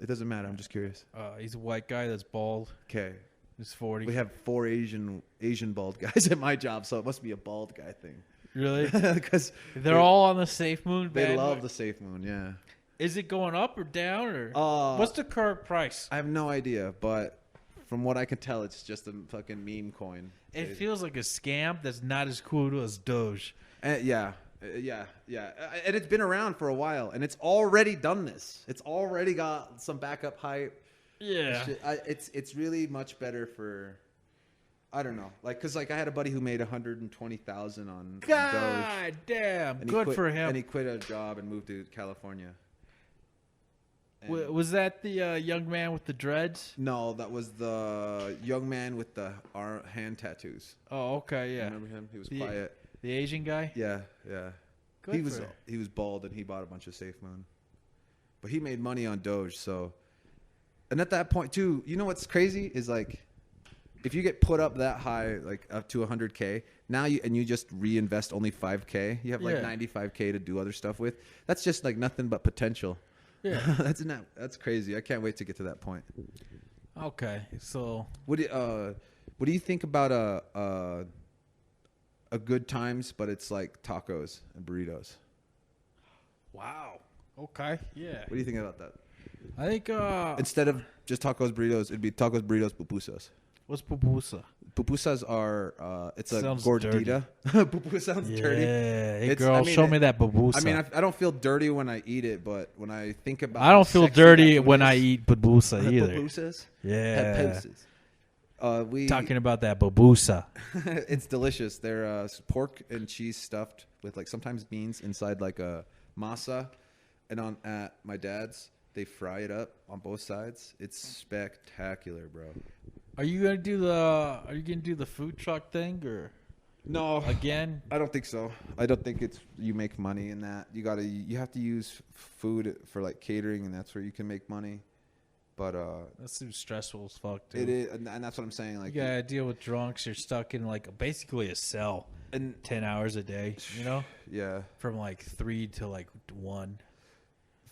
It doesn't matter. I'm just curious. He's a white guy that's bald. Okay, He's 40. we have 4 Asian bald guys at my job, so it must be a bald guy thing. Really? Because They're all on the Safe Moon. they bandwagon? love the Safe Moon. Yeah. Is it going up or down or what's the current price? I have no idea, but from what I can tell, it's just a fucking meme coin. It feels like a scam that's not as cool as Doge. Yeah, Yeah. And it's been around for a while, and it's already done this. It's already got some backup hype. Yeah. It's really much better for, I don't know, like, cause like I had a buddy who made 120,000 on Doge. God damn. And Good for him. And he quit a job and moved to California. Was that the young man with the dreads? No, that was the young man with the hand tattoos. Oh, okay, yeah. Remember him? He was quiet. The Asian guy? Yeah. Good he for was him. he was bald and he bought a bunch of Safe Moon. But he made money on Doge, so. And at that point too, you know what's crazy is like, if you get put up that high, like up to 100K, now you just reinvest only 5K, you have like 95K to do other stuff with. That's just like nothing but potential. Yeah. That's crazy. I can't wait to get to that point. Okay, so What do you think about a good times, but it's like tacos and burritos? wow. Okay, yeah. What do you think about that? I think Instead of just tacos, burritos, it'd be tacos, burritos, pupusas. what's pupusa? Pupusas are it's a Sounds gordita. Pupusa sounds dirty. Yeah, hey It's- girl, I mean, show me that pupusa. I mean, I don't feel dirty when I eat it, but when I think about, I don't how feel sexy dirty that food when is- I eat pupusa either. Pupusas. Yeah. Pupusas. We Talking about that pupusa. it's delicious. They're pork and cheese stuffed with like sometimes beans inside like a masa, and on at my dad's they fry it up on both sides. It's spectacular, bro. Are you gonna do the food truck thing or No, again? I don't think so. I don't think it's you make money in that. You have to use food for like catering, and that's where you can make money. But That seems stressful as fuck, dude. it is, and that's what I'm saying. Like, You gotta deal with drunks. You're stuck in like basically a cell, and 10 hours a day. You know, yeah, from like 3 to like 1.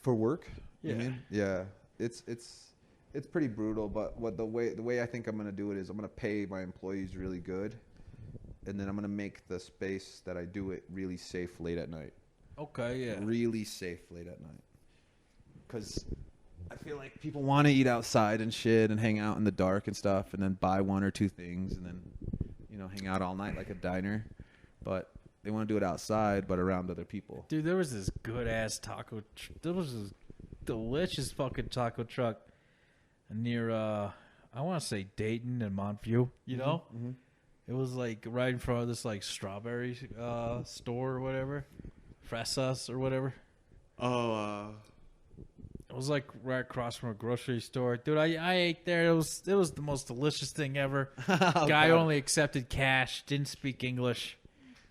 for work. Yeah. You mean? Yeah. It's pretty brutal. But the way I think I'm gonna do it is I'm gonna pay my employees really good, and then I'm gonna make the space that I do it really safe late at night. Okay, yeah. Really safe late at night. Because I feel like people want to eat outside and shit and hang out in the dark and stuff, and then buy one or two things and then hang out all night like a diner. But they want to do it outside, but around other people. Dude, there was this good ass there was this delicious fucking taco truck near I want to say Dayton and Montview. You know, Mm-hmm. it was like right in front of this like strawberry store or whatever, Fresas or whatever. Oh, It was like right across from a grocery store, dude. I ate there. It was the most delicious thing ever. Guy only accepted cash, didn't speak English.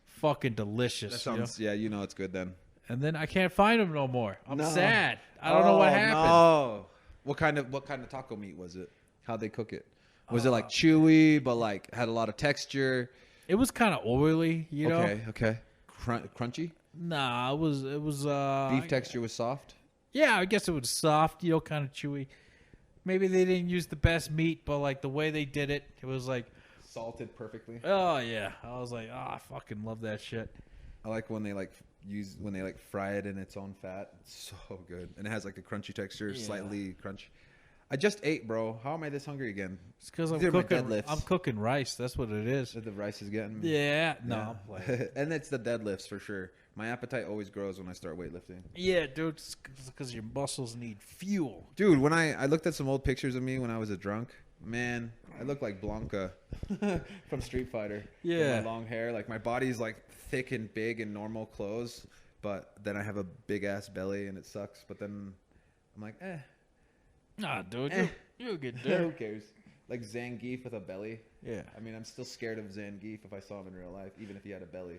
Fucking delicious. that sounds. Yeah, it's good then. And then I can't find him no more. I'm No. sad. I don't know what happened. No. What kind of taco meat was it? How'd they cook it? Was it like chewy, but like had a lot of texture? It was kind of oily, you know. Okay. Crunchy? Nah, it was Beef texture was soft? Yeah, I guess it was soft, kind of chewy. Maybe they didn't use the best meat, but like the way they did it, it was like, Salted perfectly. oh yeah. I was like, I fucking love that shit. I like when they fry it in its own fat. It's so good. And it has like a crunchy texture, Yeah. slightly crunch. I just ate, bro. How am I this hungry again? It's because I'm These are my cooking. deadlifts. I'm cooking rice. That's what it is. The rice is getting me. Yeah. No. Yeah. I'm playing. And it's the deadlifts for sure. My appetite always grows when I start weightlifting. Yeah, dude. It's because your muscles need fuel. Dude, when I looked at some old pictures of me when I was a drunk, man, I look like Blanca from Street Fighter. Yeah. With my long hair. Like my body's like thick and big in normal clothes, but then I have a big ass belly and it sucks. But then I'm like, Nah, dude. You'll get who there. cares? Like Zangief with a belly. Yeah. I mean, I'm still scared of Zangief if I saw him in real life, even if he had a belly.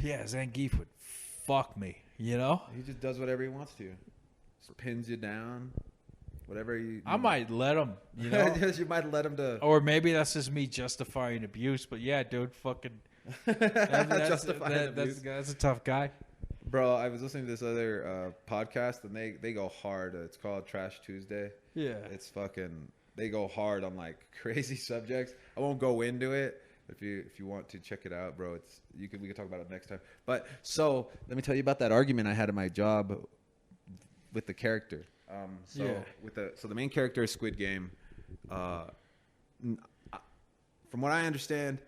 Yeah, Zangief would fuck me, you know? He just does whatever he wants to. Just pins you down. Whatever you. I might let him, you know? You might let him to. Or maybe that's just me justifying abuse. But yeah, dude, fucking. Justify abuse. That's a tough guy. Bro, I was listening to this other podcast, and they go hard. It's called Trash Tuesday. Yeah. It's fucking. They go hard on like crazy subjects. I won't go into it. If you want to check it out, bro, we can talk about it next time. But so let me tell you about that argument I had at my job with the character. So the main character is Squid Game. From what I understand,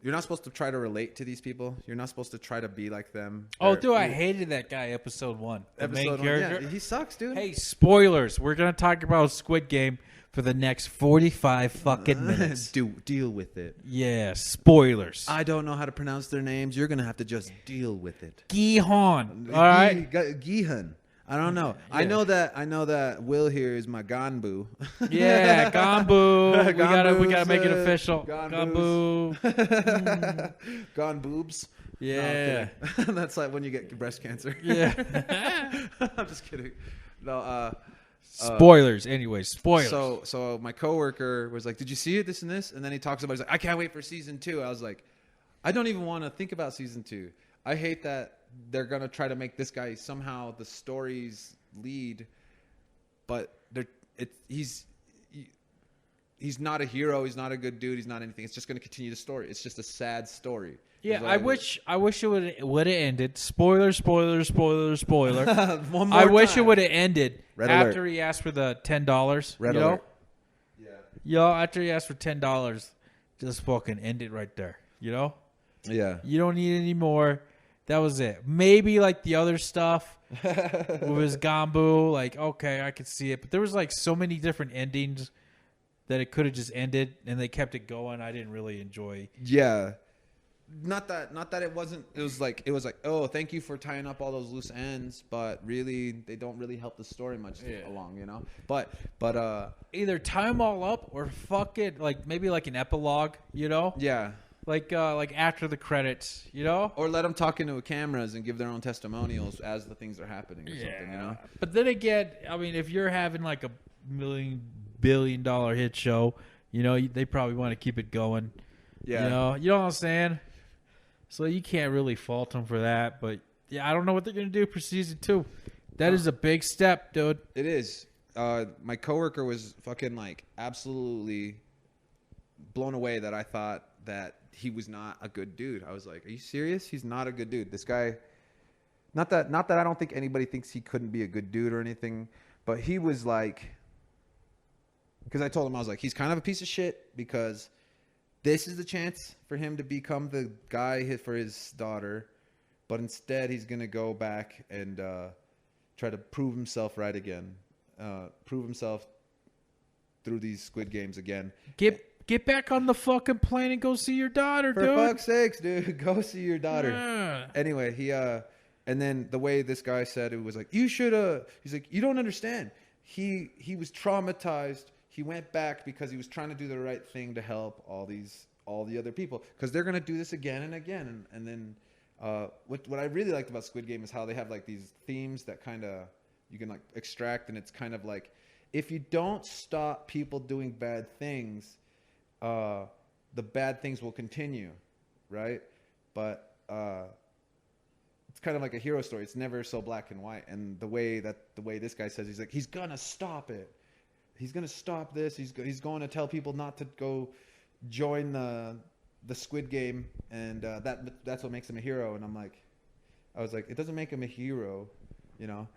You're not supposed to try to relate to these people. You're not supposed to try to be like them. Oh, dude, I hated that guy. Episode 1, the main character. Yeah, he sucks, dude. Hey, spoilers. We're gonna talk about Squid Game for the next 45 fucking minutes. Deal with it. Yeah, spoilers. I don't know how to pronounce their names. You're gonna have to just deal with it. Gihan. All right. Gihan. I don't know. Yeah. I know that Will here is my Ganbu. Yeah, Ganbu. We gotta make it Ganbus, official. Ganbus. Ganbu. Gone boobs. Yeah. No, that's like when you get breast cancer. Yeah. I'm just kidding. No. Spoilers. Anyway, spoilers. So my coworker was like, "Did you see it? This and this?" And then he talks about. He's like, "I can't wait for season 2." I was like, "I don't even want to think about season 2. I hate that they're gonna try to make this guy somehow the story's lead, but he's not a hero. He's not a good dude. He's not anything. It's just gonna continue the story. It's just a sad story." Yeah, I wish it would have ended. Spoiler. One more I wish time. it would have ended Red after alert. he asked for the $10. Red you know? alert. Yo, after he asked for $10, just fucking end it right there. You know? Yeah. You don't need any more. That was it. Maybe like the other stuff with his Gambu, like, okay, I could see it. But there was like so many different endings that it could have just ended, and they kept it going. I didn't really enjoy. Yeah. Not that it wasn't. It was like, oh, thank you for tying up all those loose ends, but really they don't really help the story much along, you know. But Either tie them all up or fuck it, like maybe like an epilogue, you know, yeah. like after the credits, you know. Or let them talk into cameras and give their own testimonials as the things are happening or something, you know? But then again, I mean, if you're having like a billion-dollar hit show, you know, they probably want to keep it going. Yeah. You know what I'm saying? So you can't really fault them for that. But, yeah, I don't know what they're going to do for season 2. That is a big step, dude. It is. My coworker was fucking, like, absolutely blown away that I thought that he was not a good dude. I was like, are you serious? He's not a good dude. This guy, not that I don't think anybody thinks he couldn't be a good dude or anything, but he was like, because I told him, I was like, he's kind of a piece of shit because this is the chance for him to become the guy for his daughter, but instead he's going to go back and try to prove himself right again, prove himself through these Squid Games again. Get back on the fucking plane and go see your daughter, dude. For fuck's sakes, dude. Go see your daughter. Yeah. Anyway, and then the way this guy said it was like, you should, he's like, you don't understand. He was traumatized. He went back because he was trying to do the right thing to help all the other people. Because they're going to do this again and again. And then what I really liked about Squid Game is how they have like these themes that kind of, you can like extract. And it's kind of like, if you don't stop people doing bad things, the bad things will continue, right? But it's kind of like a hero story. It's never so black and white. And the way this guy says, he's like, he's gonna stop it. He's gonna stop this. He's going to tell people not to go join the Squid Game, and that's what makes him a hero. And I was like, it doesn't make him a hero, you know.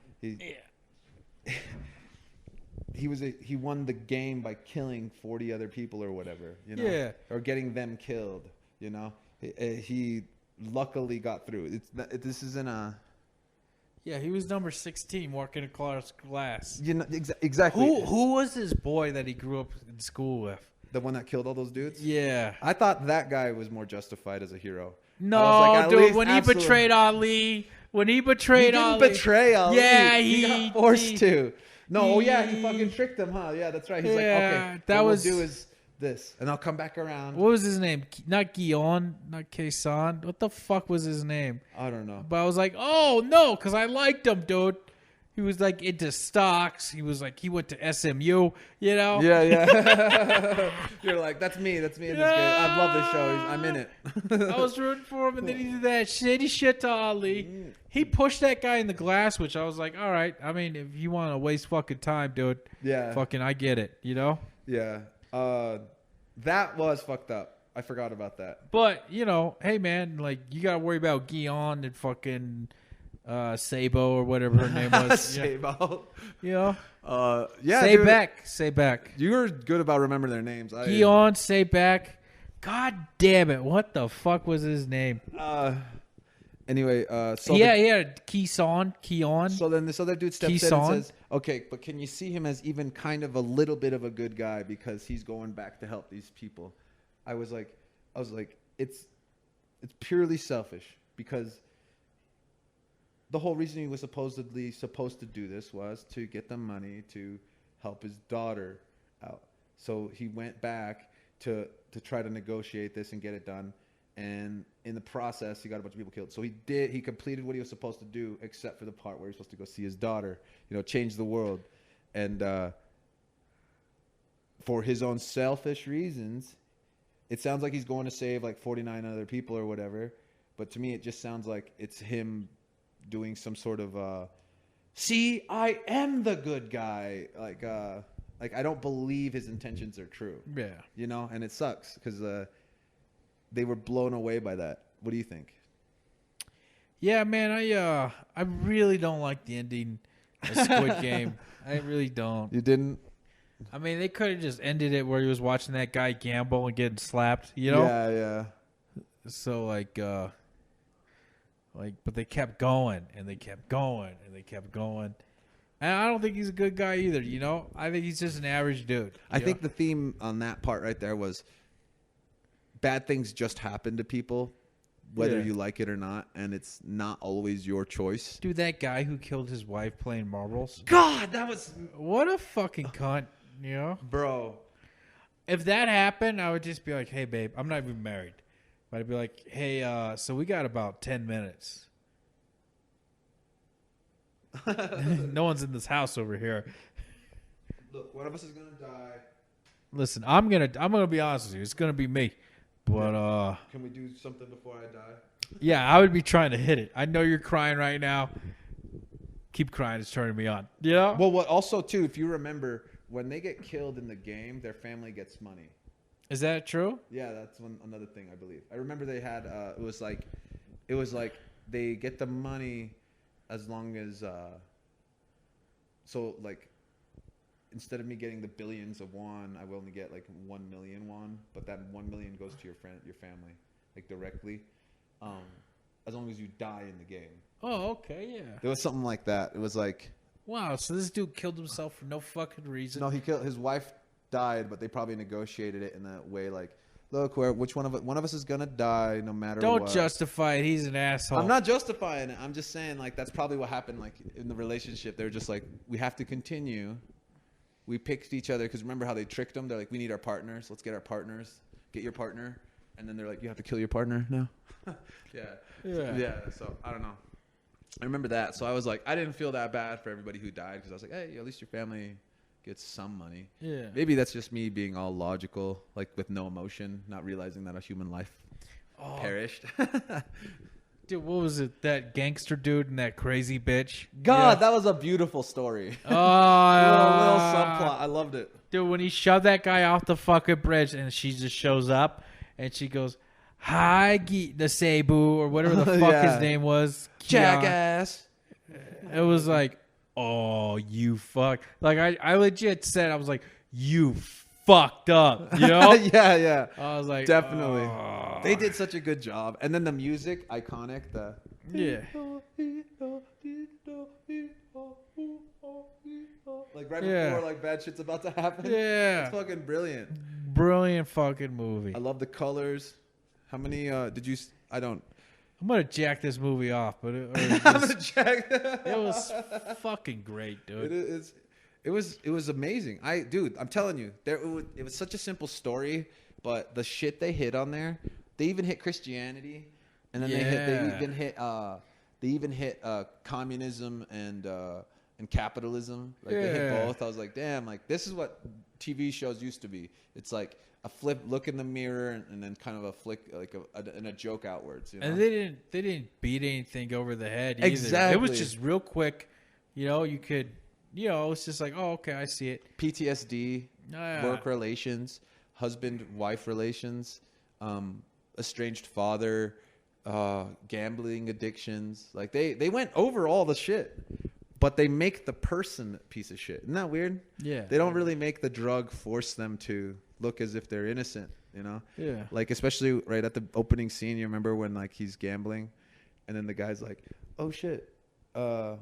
He won the game by killing 40 other people or whatever, you know, Yeah. or getting them killed, you know. He luckily got through. This isn't a. Yeah, he was number 16 walking across glass. You know, exactly. Who was his boy that he grew up in school with? The one that killed all those dudes? Yeah. I thought that guy was more justified as a hero. No, I was like, at dude, least when he betrayed Ali. When he betrayed He Ali. didn't betray Ali. Yeah, he got forced to. No, he fucking tricked them, huh? Yeah, that's right. He's like, okay, that what was, we'll do is this, and I'll come back around. What was his name? Not Guion, not Kaysan. What the fuck was his name? I don't know. But I was like, oh, no, because I liked him, dude. He was like into stocks. He was like, he went to SMU, you know? Yeah. You're like, that's me in this game. I love this show. I'm in it. I was rooting for him, and then he did that shitty shit to Ali. He pushed that guy in the glass, which I was like, all right. I mean, if you want to waste fucking time, dude, yeah, fucking I get it, you know? Yeah. That was fucked up. I forgot about that. But, you know, hey, man, like, you got to worry about Guion and fucking Sabo or whatever her name was. Sabo. You know? Yeah. Say back. You were good about remembering their names. Guion, say back. God damn it! What the fuck was his name? Anyway, so Yeah, Keon. So then this other dude steps in Keeson? and says, "Okay, but can you see him as even kind of a little bit of a good guy because he's going back to help these people?" I was like, it's purely selfish because the whole reason he was supposedly supposed to do this was to get the money to help his daughter out. So he went back to try to negotiate this and get it done. And in the process, he got a bunch of people killed. So he completed what he was supposed to do, except for the part where he was supposed to go see his daughter, change the world. And for his own selfish reasons, it sounds like he's going to save like 49 other people or whatever. But to me, it just sounds like it's him doing some sort of, see, I am the good guy. Like I don't believe his intentions are true. Yeah. And it sucks because they were blown away by that. What do you think? Yeah, man, I really don't like the ending of Squid Game. I really don't. You didn't? I mean, they could have just ended it where he was watching that guy gamble and getting slapped, Yeah, yeah. So but they kept going and they kept going and they kept going. And I don't think he's a good guy either, I think he's just an average dude. I think the theme on that part right there was bad things just happen to people, whether you like it or not, and it's not always your choice. Dude, that guy who killed his wife playing marbles. God, that was... What a fucking cunt, Bro. If that happened, I would just be like, hey, babe, I'm not even married. But I'd be like, hey, so we got about 10 minutes. No one's in this house over here. Look, one of us is going to die. Listen, I'm gonna be honest with you. It's gonna be me. But can we do something before I die? Yeah, I would be trying to hit it. I know you're crying right now. Keep crying. It's turning me on. Well, what also too, if you remember, when they get killed in the game, their family gets money. Is that true? Yeah, that's another thing I believe. I remember they had it was like they get the money as long as so like instead of me getting the billions of won, I will only get like 1 million won, but that 1 million goes to your family, like directly, as long as you die in the game. Oh, okay, yeah. There was something like that. It was like, wow. So this dude killed himself for no fucking reason. No, his wife died, but they probably negotiated it in that way. Like, look, which one of us is gonna die, no matter what. Don't justify it. He's an asshole. I'm not justifying it. I'm just saying, like, that's probably what happened. Like in the relationship, they're just like, we have to continue. We picked each other because remember how they tricked them? They're like, we need our partners. Let's get our partners. Get your partner. And then they're like, you have to kill your partner now. Yeah. So I don't know. I remember that. So I was like, I didn't feel that bad for everybody who died because I was like, hey, at least your family gets some money. Yeah. Maybe that's just me being all logical, like with no emotion, not realizing that a human life perished. Dude, what was it? That gangster dude and that crazy bitch? God, that was a beautiful story. Oh, little subplot. I loved it. Dude, when he shoved that guy off the fucking bridge and she just shows up and she goes, hi, the Cebu, or whatever the fuck his name was. Jackass. It was like, oh, you fuck. Like, I legit said, I was like, you fucked up. Yeah. I was like, definitely. Oh. They did such a good job. And then the music, iconic. Yeah. Like right before like bad shit's about to happen. Yeah. It's fucking brilliant. Brilliant fucking movie. I love the colors. How many did you... I'm going to jack this movie off, but it was fucking great, dude. It was amazing. I'm telling you, it was such a simple story, but the shit they hit on there, they even hit Christianity, and then they even hit communism and capitalism. Like they hit both. I was like, damn, like this is what TV shows used to be. It's like a flip, look in the mirror, and then kind of a flick, like a joke outwards. And they didn't beat anything over the head either. Exactly. It was just real quick. You could, it's just like, oh, okay, I see it. PTSD, work relations, husband-wife relations, estranged father, gambling addictions. Like they went over all the shit, but they make the person a piece of shit. Isn't that weird? Yeah. They don't really make the drug force them to look as if they're innocent. you know? Yeah. Like, especially right at the opening scene, you remember when, like, he's gambling, and then the guy's like, oh, shit,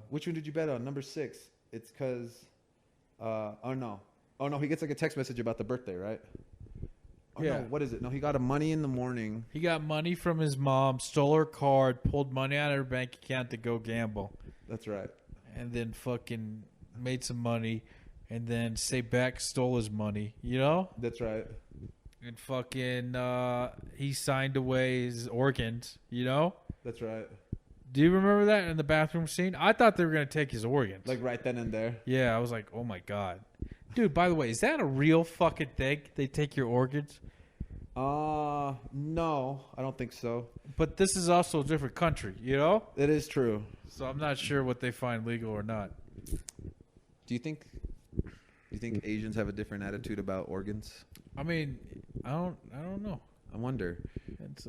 which one did you bet on? Number 6. It's because, oh, no, he gets, like, a text message about the birthday, right? Oh, Yeah. no, what is it? No, he got money in the morning. He got money from his mom, stole her card, pulled money out of her bank account to go gamble. That's right. And then fucking made some money. And then Beck stole his money, you know? That's right. And fucking he signed away his organs, you know? That's right. Do you remember that in the bathroom scene? I thought they were going to take his organs. Like right then and there. Yeah, I was like, oh my God. Dude, by the way, is that a real fucking thing? They take your organs? No, I don't think so. But this is also a different country, you know? It is true. So I'm not sure what they find legal or not. Do you think Asians have a different attitude about organs? I mean, I don't know. I wonder. It's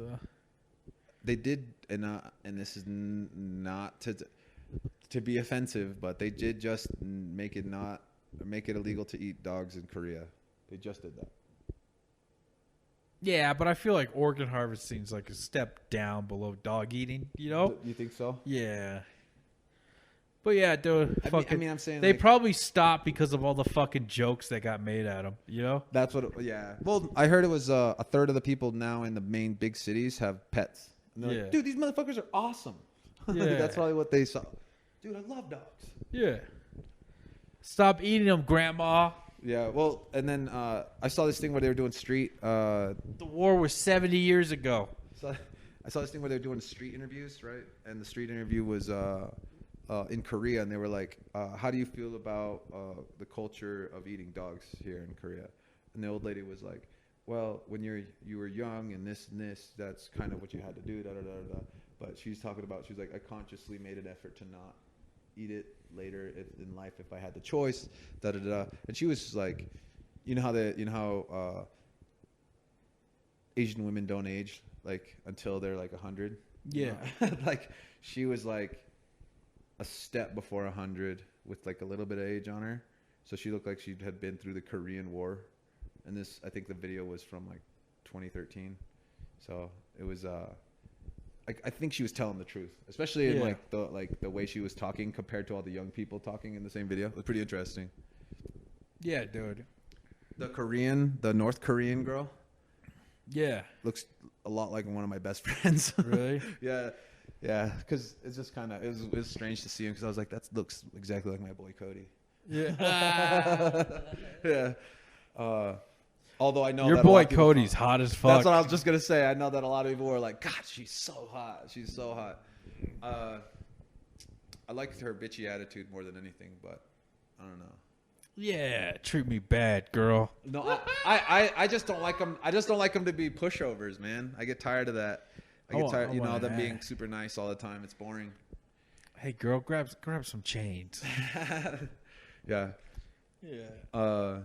They did, and this is not to be offensive, but they did just make it illegal to eat dogs in Korea. They just did that. yeah, but I feel like organ harvesting is like a step down below dog eating, you know? You think so? Yeah. But yeah, dude, I mean, I'm saying they like, probably stopped because of all the fucking jokes that got made at them, you know? that's what. Yeah. Well, I heard it was a third of the people now in the main big cities have pets. And they're like, dude, these motherfuckers are awesome. Yeah. That's probably what they saw. Dude, I love dogs. Yeah. Stop eating them, Grandma. Yeah. Well, and then I saw this thing where they were doing street. The war was 70 years ago. So I saw this thing where they were doing street interviews, right? And the street interview was in Korea, and they were like, how do you feel about the culture of eating dogs here in Korea? And the old lady was like, well, when you were young and this, that's kind of what you had to do, da da da da. But she's talking about, she's like, I consciously made an effort to not eat it later in life if I had the choice, da da da. And she was like, you know how Asian women don't age like until they're like 100. Yeah. Like she was like a step before 100 with like a little bit of age on her, so she looked like she had been through the Korean War. And this, I think the video was from like 2013, so it was I think she was telling the truth, especially in like the way she was talking compared to all the young people talking in the same video. It was pretty interesting. Yeah, dude. The North Korean girl, Yeah. looks a lot like one of my best friends. Really? Yeah, because it's just kind of it was strange to see him, because I was like, that looks exactly like my boy Cody. Yeah. Yeah. Although I know your that a lot boy of people Cody's hot as fuck. That's what I was just gonna say. I know that a lot of people were like, God, she's so hot. She's so hot. I liked her bitchy attitude more than anything, but I don't know. Yeah, treat me bad, girl. No, I just don't like them. I just don't like them to be pushovers, man. I get tired of that. I get tired, them being super nice all the time. It's boring. Hey, girl, grab some chains. Yeah. Yeah.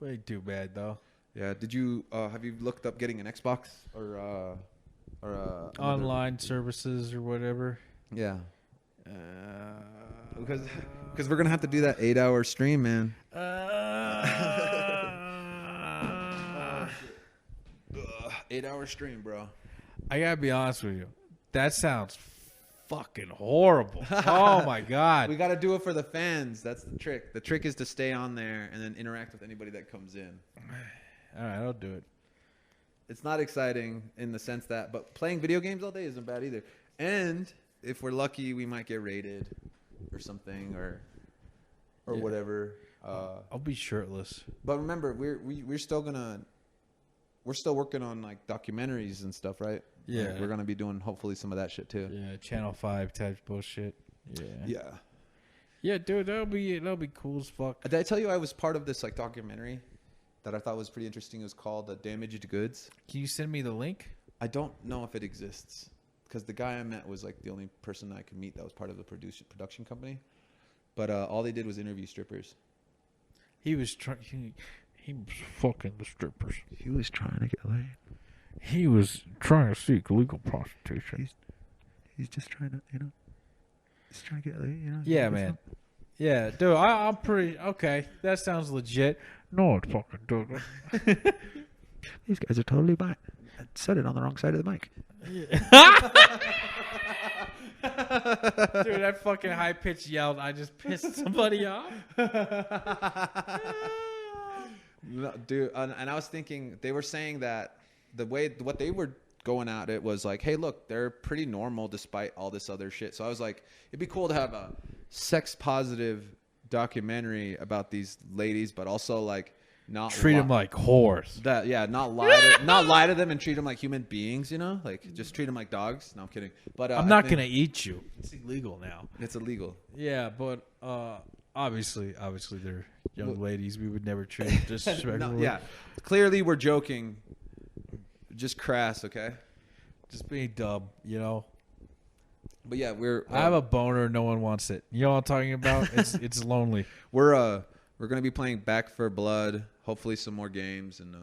Way too bad though. Yeah. Did you have you looked up getting an Xbox or Online services or whatever? Yeah. Because we're gonna have to do that 8-hour stream, man. 8-hour stream, bro. I gotta be honest with you. That sounds fucking horrible. Oh my god. We got to do it for the fans. That's the trick. The trick is to stay on there and then interact with anybody that comes in. All right, I'll do it. It's not exciting in the sense that, but playing video games all day isn't bad either. And if we're lucky, we might get raided or something or whatever. I'll be shirtless. But remember, we're still working on like documentaries and stuff, right? Yeah. Like, we're gonna be doing hopefully some of that shit too. Yeah, Channel 5 type bullshit. Yeah. Yeah. Yeah, dude, that'll be cool as fuck. Did I tell you I was part of this like documentary that I thought was pretty interesting? It was called Damaged Goods. Can you send me the link? I don't know if it exists because the guy I met was like the only person I could meet that was part of the production company. But all they did was interview strippers. He was he was fucking the strippers. He was trying to get laid. He was trying to seek legal prostitution. He's just trying to, he's trying to get laid, Yeah, man. Yeah, dude, I'm pretty okay. That sounds legit. No, it fucking doesn't. These guys are totally bad. I said it on the wrong side of the mic. Dude, that fucking high pitched yelled. I just pissed somebody off. No, dude, and I was thinking they were saying that what they were going at it was like, hey, look, they're pretty normal despite all this other shit. So I was like, it'd be cool to have a sex positive documentary about these ladies, but also like not Treat them like whores. Not lie to them and treat them like human beings. You know, like just treat them like dogs. No, I'm kidding. But I'm not gonna eat you. It's illegal now. It's illegal. Yeah, but obviously they're young ladies. We would never treat them disrespectfully. No, yeah, clearly we're joking. Just crass, okay? Just being dumb, you know. But yeah, I have a boner. No one wants it. You know what I'm talking about? It's lonely. We're gonna be playing Back for Blood. Hopefully, some more games and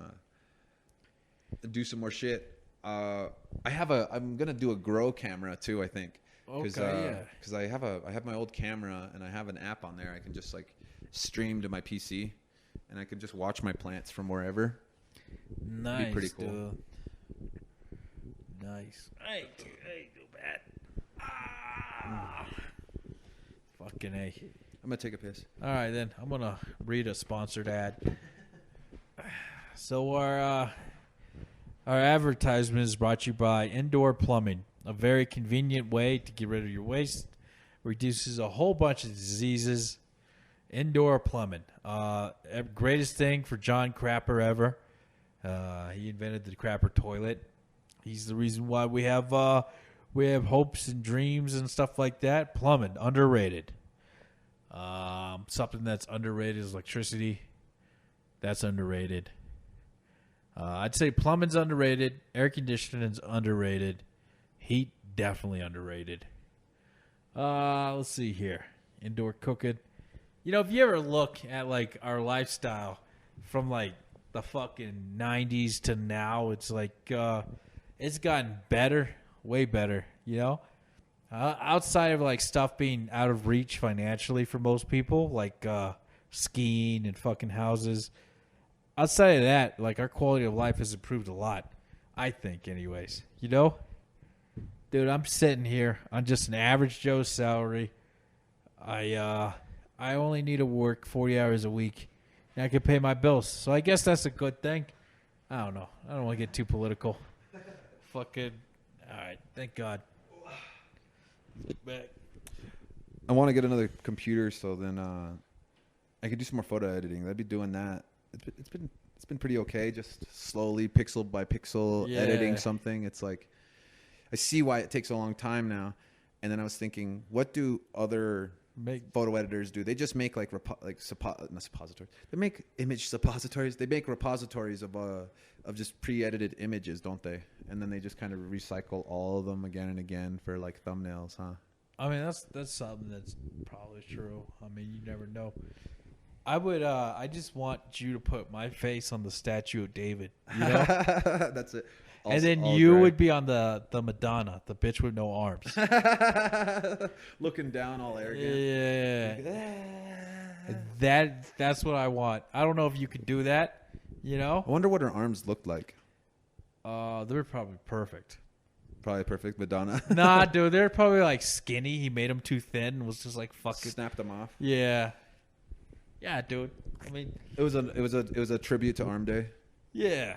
do some more shit. I'm gonna do a Grow camera too. I think. Okay. Because I have my old camera and I have an app on there. I can just like stream to my PC, and I can just watch my plants from wherever. Nice. It'd be pretty cool. Dude. Nice. Hey, too bad. Fucking A. I'm gonna take a piss. All right, then. I'm going to read a sponsored ad. So our advertisement is brought to you by Indoor Plumbing, a very convenient way to get rid of your waste. Reduces a whole bunch of diseases. Indoor Plumbing. Greatest thing for John Crapper ever. He invented the Crapper toilet. He's the reason why we have hopes and dreams and stuff like that. Plumbing, underrated. Something that's underrated is electricity. That's underrated. I'd say plumbing's underrated. Air conditioning's underrated. Heat, definitely underrated. Let's see here. Indoor cooking. You know, if you ever look at like our lifestyle from like the fucking 90s to now, it's like it's gotten better, way better, you know? Outside of like stuff being out of reach financially for most people, like skiing and fucking houses. Outside of that, like our quality of life has improved a lot, I think anyways. You know? Dude, I'm sitting here on just an average Joe's salary. I only need to work 40 hours a week, and I can pay my bills. So I guess that's a good thing. I don't know. I don't want to get too political. Fucking. All right. Thank God. Back. I want to get another computer so then I could do some more photo editing. I'd be doing that. It's been pretty okay. Just slowly, pixel by pixel, editing something. It's like I see why it takes a long time now. And then I was thinking, what do other photo editors do? They just make not suppositories. They make image suppositories. They make repositories of just pre-edited images, don't they? And then they just kind of recycle all of them again and again for like thumbnails, huh? I mean, that's something that's probably true. I mean, you never know. I just want you to put my face on the statue of David. You know? That's it. And then you would be on the Madonna, the bitch with no arms. Looking down all arrogant. Yeah. That's what I want. I don't know if you could do that, you know? I wonder what her arms looked like. They're probably perfect. Probably perfect Madonna. Nah, dude, they're probably like skinny. He made them too thin and was just like fucking snapped them off. Yeah. Yeah, dude. I mean, it was a tribute to Arm Day. Yeah.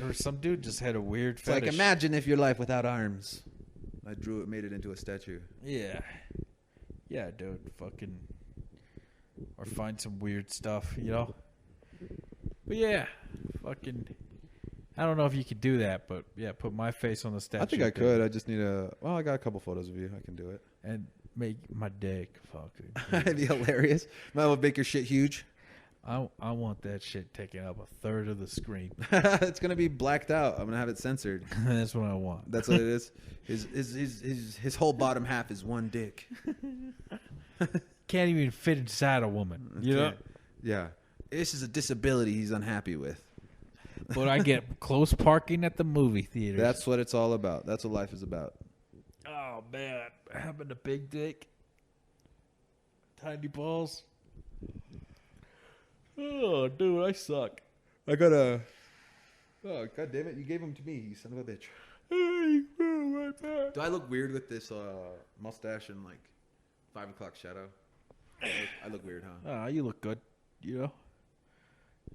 Or some dude just had a weird fetish. Like, imagine if your life without arms. I drew it, made it into a statue. Yeah. Yeah, dude. Fucking. Or find some weird stuff, you know? But yeah. Fucking. I don't know if you could do that, but yeah, put my face on the statue. I think I could. I just need I got a couple photos of you. I can do it. And make my dick fucking. That'd be hilarious. Might well make your shit huge. I want that shit taking up a third of the screen. It's gonna be blacked out. I'm gonna have it censored. That's what I want. That's what it is. His whole bottom half is one dick. Can't even fit inside a woman. You know? Yeah. This is a disability he's unhappy with. But I get close parking at the movie theater. That's what it's all about. That's what life is about. Oh man, having a big dick, tiny balls. Oh, dude, I suck. I got a. Oh, god damn it! You gave him to me, you son of a bitch. Do I look weird with this mustache and like 5 o'clock shadow? I look weird, huh? You look good. You know,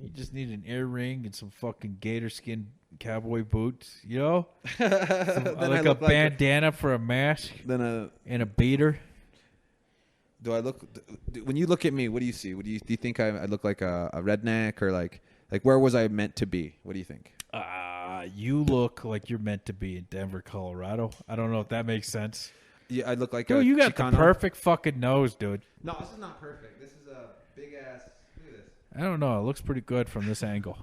you just need an earring and some fucking gator skin cowboy boots. You know, like a bandana for a mask. Then and a beater. do I look? When you look at me, what do you see? Do you think I look like a redneck or like where was I meant to be? What do you think? You look like you're meant to be in Denver, Colorado. I don't know if that makes sense. Yeah, I look like dude, a you got Chicano. the perfect fucking nose, dude. No, this is not perfect. This is a big ass. Look at this. I don't know. It looks pretty good from this angle.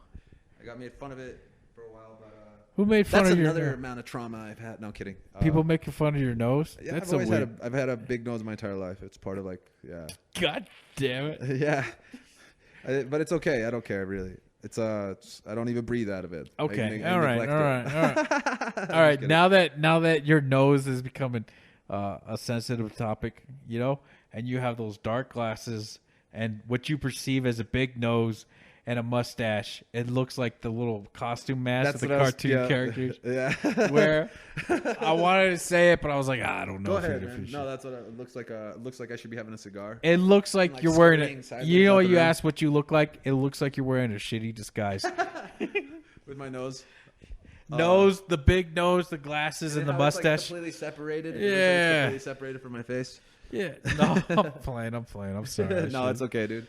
I got made fun of it for a while, but who made fun that's of your another amount of trauma I've had. No kidding. People making fun of your nose? Yeah, That's I've had a big nose my entire life. It's part of God damn it. yeah. But it's okay. I don't care really. I don't even breathe out of it. Okay. I All right. All right. Now that your nose is becoming a sensitive topic, you know, and you have those dark glasses and what you perceive as a big nose and a mustache, it looks like the little costume mask of the cartoon characters. Yeah. Where I wanted to say it, but I was like, I don't know. Go ahead, man. No, that's what it looks like. It looks like I should be having a cigar. It looks like you're wearing it. You know, you around. asked what you look like. It looks like you're wearing a shitty disguise. With my nose. Nose, the big nose, the glasses, and the mustache. It's completely separated. Yeah. It's completely separated from my face. Yeah. No, I'm playing. I'm sorry. No, it's okay, dude.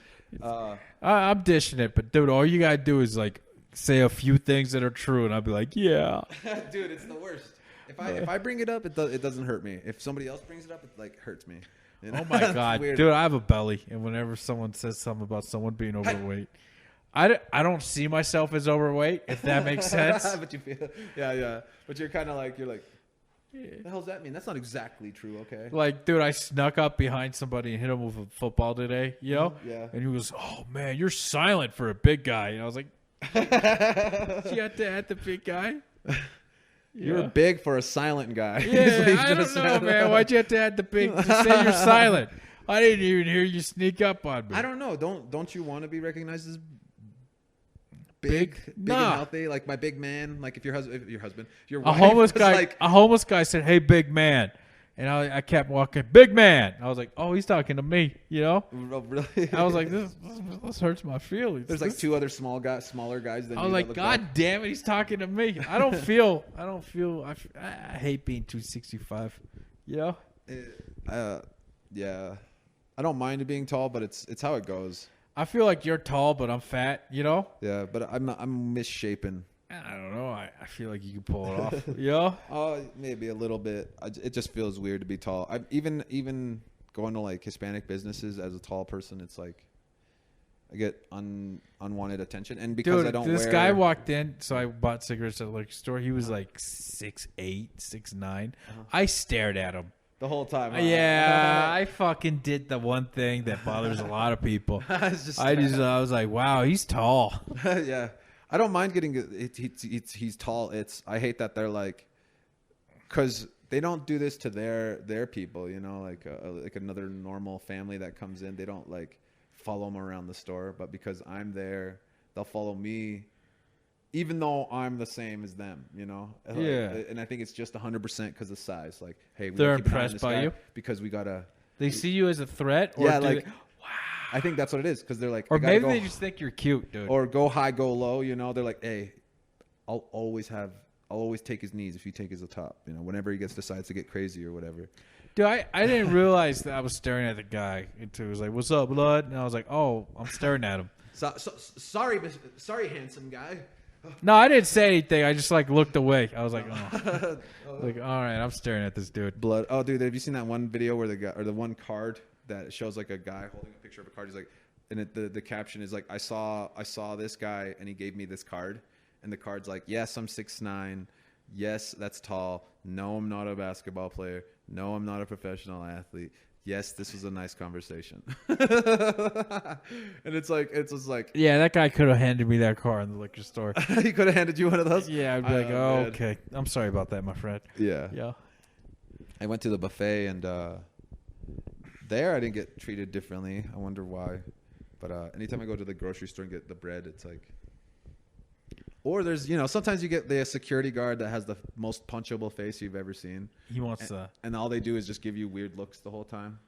I'm dishing it, but dude, all you gotta do is like say a few things that are true, and I'll be like, yeah. Dude, it's the worst. If I bring it up, it doesn't hurt me. If somebody else brings it up, it like hurts me. You know? Oh my god, dude, I have a belly, and whenever someone says something about someone being overweight, I don't see myself as overweight. If that makes sense. But you feel, yeah. But you're kind of like the hell's that mean? That's not exactly true, okay? Like, dude, I snuck up behind somebody and hit him with a football today, you know? Yeah. And he was, oh, man, you're silent for a big guy. And I was like, you had to add the big guy? You're big for a silent guy. Yeah, I don't know, man. Why'd you have to add the big? Just say you're silent. I didn't even hear you sneak up on me. I don't know. Don't you want to be recognized as big and healthy, like my big man? Like if your husband, your wife, a homeless guy said, "Hey, big man," and I kept walking, "Big man." I was like, "Oh, he's talking to me," you know? Oh, really? I was like, "This hurts my feelings." There's like two other smaller guys than I was like, "God damn it, he's talking to me." I don't feel. I hate being 265. You know? Yeah. I don't mind it being tall, but it's how it goes. I feel like you're tall, but I'm fat, you know? Yeah, but I'm misshapen. I don't know. I feel like you can pull it off. Yeah? Maybe a little bit. It just feels weird to be tall. Even going to like Hispanic businesses as a tall person, it's like I get unwanted attention. And because dude, I don't this guy walked in, so I bought cigarettes at the liquor store. He was like 6'8", 6'9". I stared at him. The whole time. Yeah, I fucking did the one thing that bothers a lot of people. I was like, wow, he's tall. Yeah, I don't mind getting he's tall. I hate that they're like, because they don't do this to their people. You know, like another normal family that comes in, they don't like follow them around the store. But because I'm there, they'll follow me. Even though I'm the same as them, you know? Yeah. And I think it's just 100% because of size. Like, hey, they're impressed by you? Because we got to... They see you as a threat? Or yeah, like, wow. I think that's what it is. Because they're like... Or maybe they just think you're cute, dude. Or go high, go low, you know? They're like, hey, I'll always take his knees if you take his top. You know, whenever he decides to get crazy or whatever. Dude, I didn't realize that I was staring at the guy. Until he was like, what's up, blood? And I was like, oh, I'm staring at him. Sorry, handsome guy. No, I didn't say anything. I just like looked away. I was like, oh. Like, all right, I'm staring at this dude. Blood. Oh, dude, have you seen that one video where the one card that shows like a guy holding a picture of a card? He's like, and the caption is like, I saw this guy and he gave me this card, and the card's like, yes, I'm 6'9". Yes, that's tall. No, I'm not a basketball player. No, I'm not a professional athlete. Yes, this was a nice conversation. And it's just like... Yeah, that guy could have handed me that car in the liquor store. He could have handed you one of those? Yeah, I'd be like, oh, man. Okay. I'm sorry about that, my friend. Yeah. Yeah. I went to the buffet, and there I didn't get treated differently. I wonder why. But anytime I go to the grocery store and get the bread, it's like. Or there's, sometimes you get the security guard that has the most punchable face you've ever seen. He wants to. And all they do is just give you weird looks the whole time.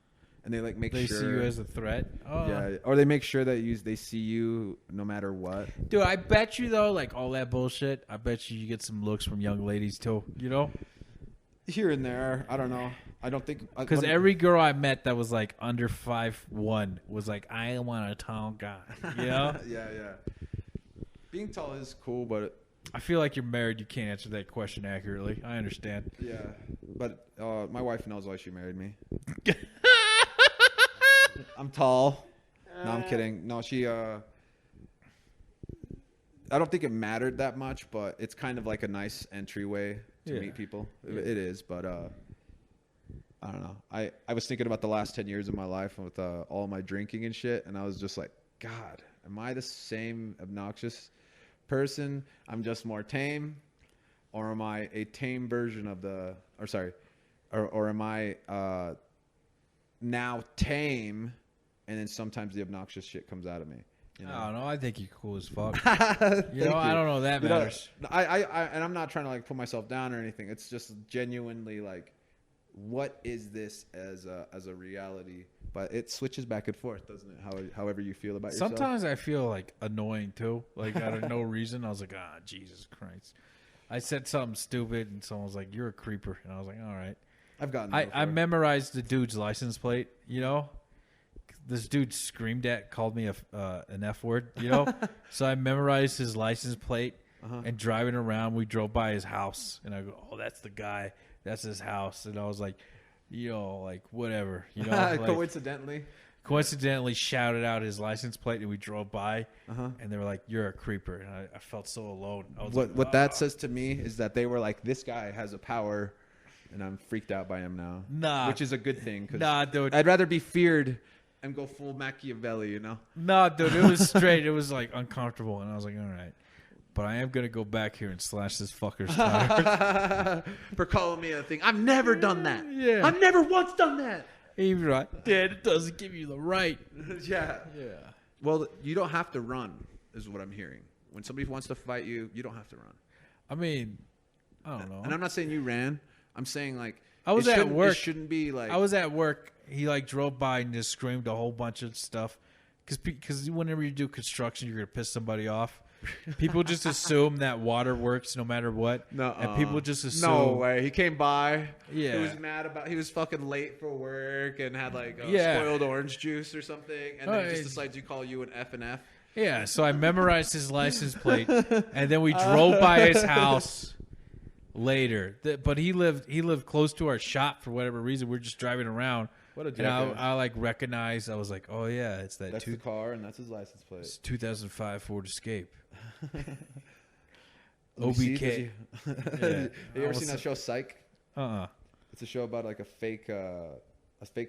And they like make They sure. see you as a threat. Oh. Yeah. Or they make sure that they see you no matter what. Dude, I bet you though, like all that bullshit. I bet you get some looks from young ladies too. Here and there. I don't know. I don't think. Because every girl I met that was like under 5'1" was like, I want a tall guy. Yeah. Being tall is cool, but I feel like you're married. You can't answer that question accurately. I understand. yeah. But my wife knows why she married me. I'm tall. No, I'm kidding. No, she. I don't think it mattered that much, but it's kind of like a nice entryway to meet people. Yeah. It is, but I don't know. I was thinking about the last 10 years of my life with all my drinking and shit, and I was just like, God, am I the same obnoxious person? I'm just more tame, or am I a tame version of or am I now tame, and then sometimes the obnoxious shit comes out of me. I don't know. I think you're cool as fuck. Thank I don't know. That matters. I and I'm not trying to like put myself down or anything. It's just genuinely like, what is this as a reality? But it switches back and forth, doesn't it? However you feel about yourself. Sometimes I feel like annoying too. Like out of no reason. I was like, Jesus Christ. I said something stupid and someone was like, you're a creeper. And I was like, all right. I've gotten I memorized the dude's license plate, This dude called me an F word, So I memorized his license plate and driving around, we drove by his house and I go, oh, that's the guy. That's his house. And I was like, like whatever, like, coincidentally shouted out his license plate and we drove by and they were like, you're a creeper. And I felt so alone. I was what that says to me is that they were like, this guy has a power and I'm freaked out by him now. Nah. Which is a good thing. Nah, dude. I'd rather be feared and go full Machiavelli, Nah, dude. It was straight. It was like uncomfortable. And I was like, all right. But I am going to go back here and slash this fucker's tires. For calling me a thing. I've never done that. Yeah. I've never once done that. Even right. Dad, it doesn't give you the right. Yeah. Yeah. Well, you don't have to run, is what I'm hearing. When somebody wants to fight you, you don't have to run. I mean, I don't know. And I'm not saying you ran. I'm saying like I was at work. It shouldn't be like I was at work. He like drove by and just screamed a whole bunch of stuff. Because whenever you do construction, you're gonna piss somebody off. People just assume that water works no matter what. No, and people just assume. No way. He came by. Yeah. He was mad about. He was fucking late for work and had like Yeah. spoiled orange juice or something, and then he just decides to call you an F and F. Yeah. So I memerized his license plate, and then we drove by his house later. But he lived close to our shop for whatever reason. We're just driving around. What a and jackass. I like recognized. I was like, oh yeah, it's that. That's the car and that's his license plate. It's 2005 Ford Escape. Let me see, OBK. Yeah. Have you ever seen that show Psych? Uh-uh. It's a show about like a fake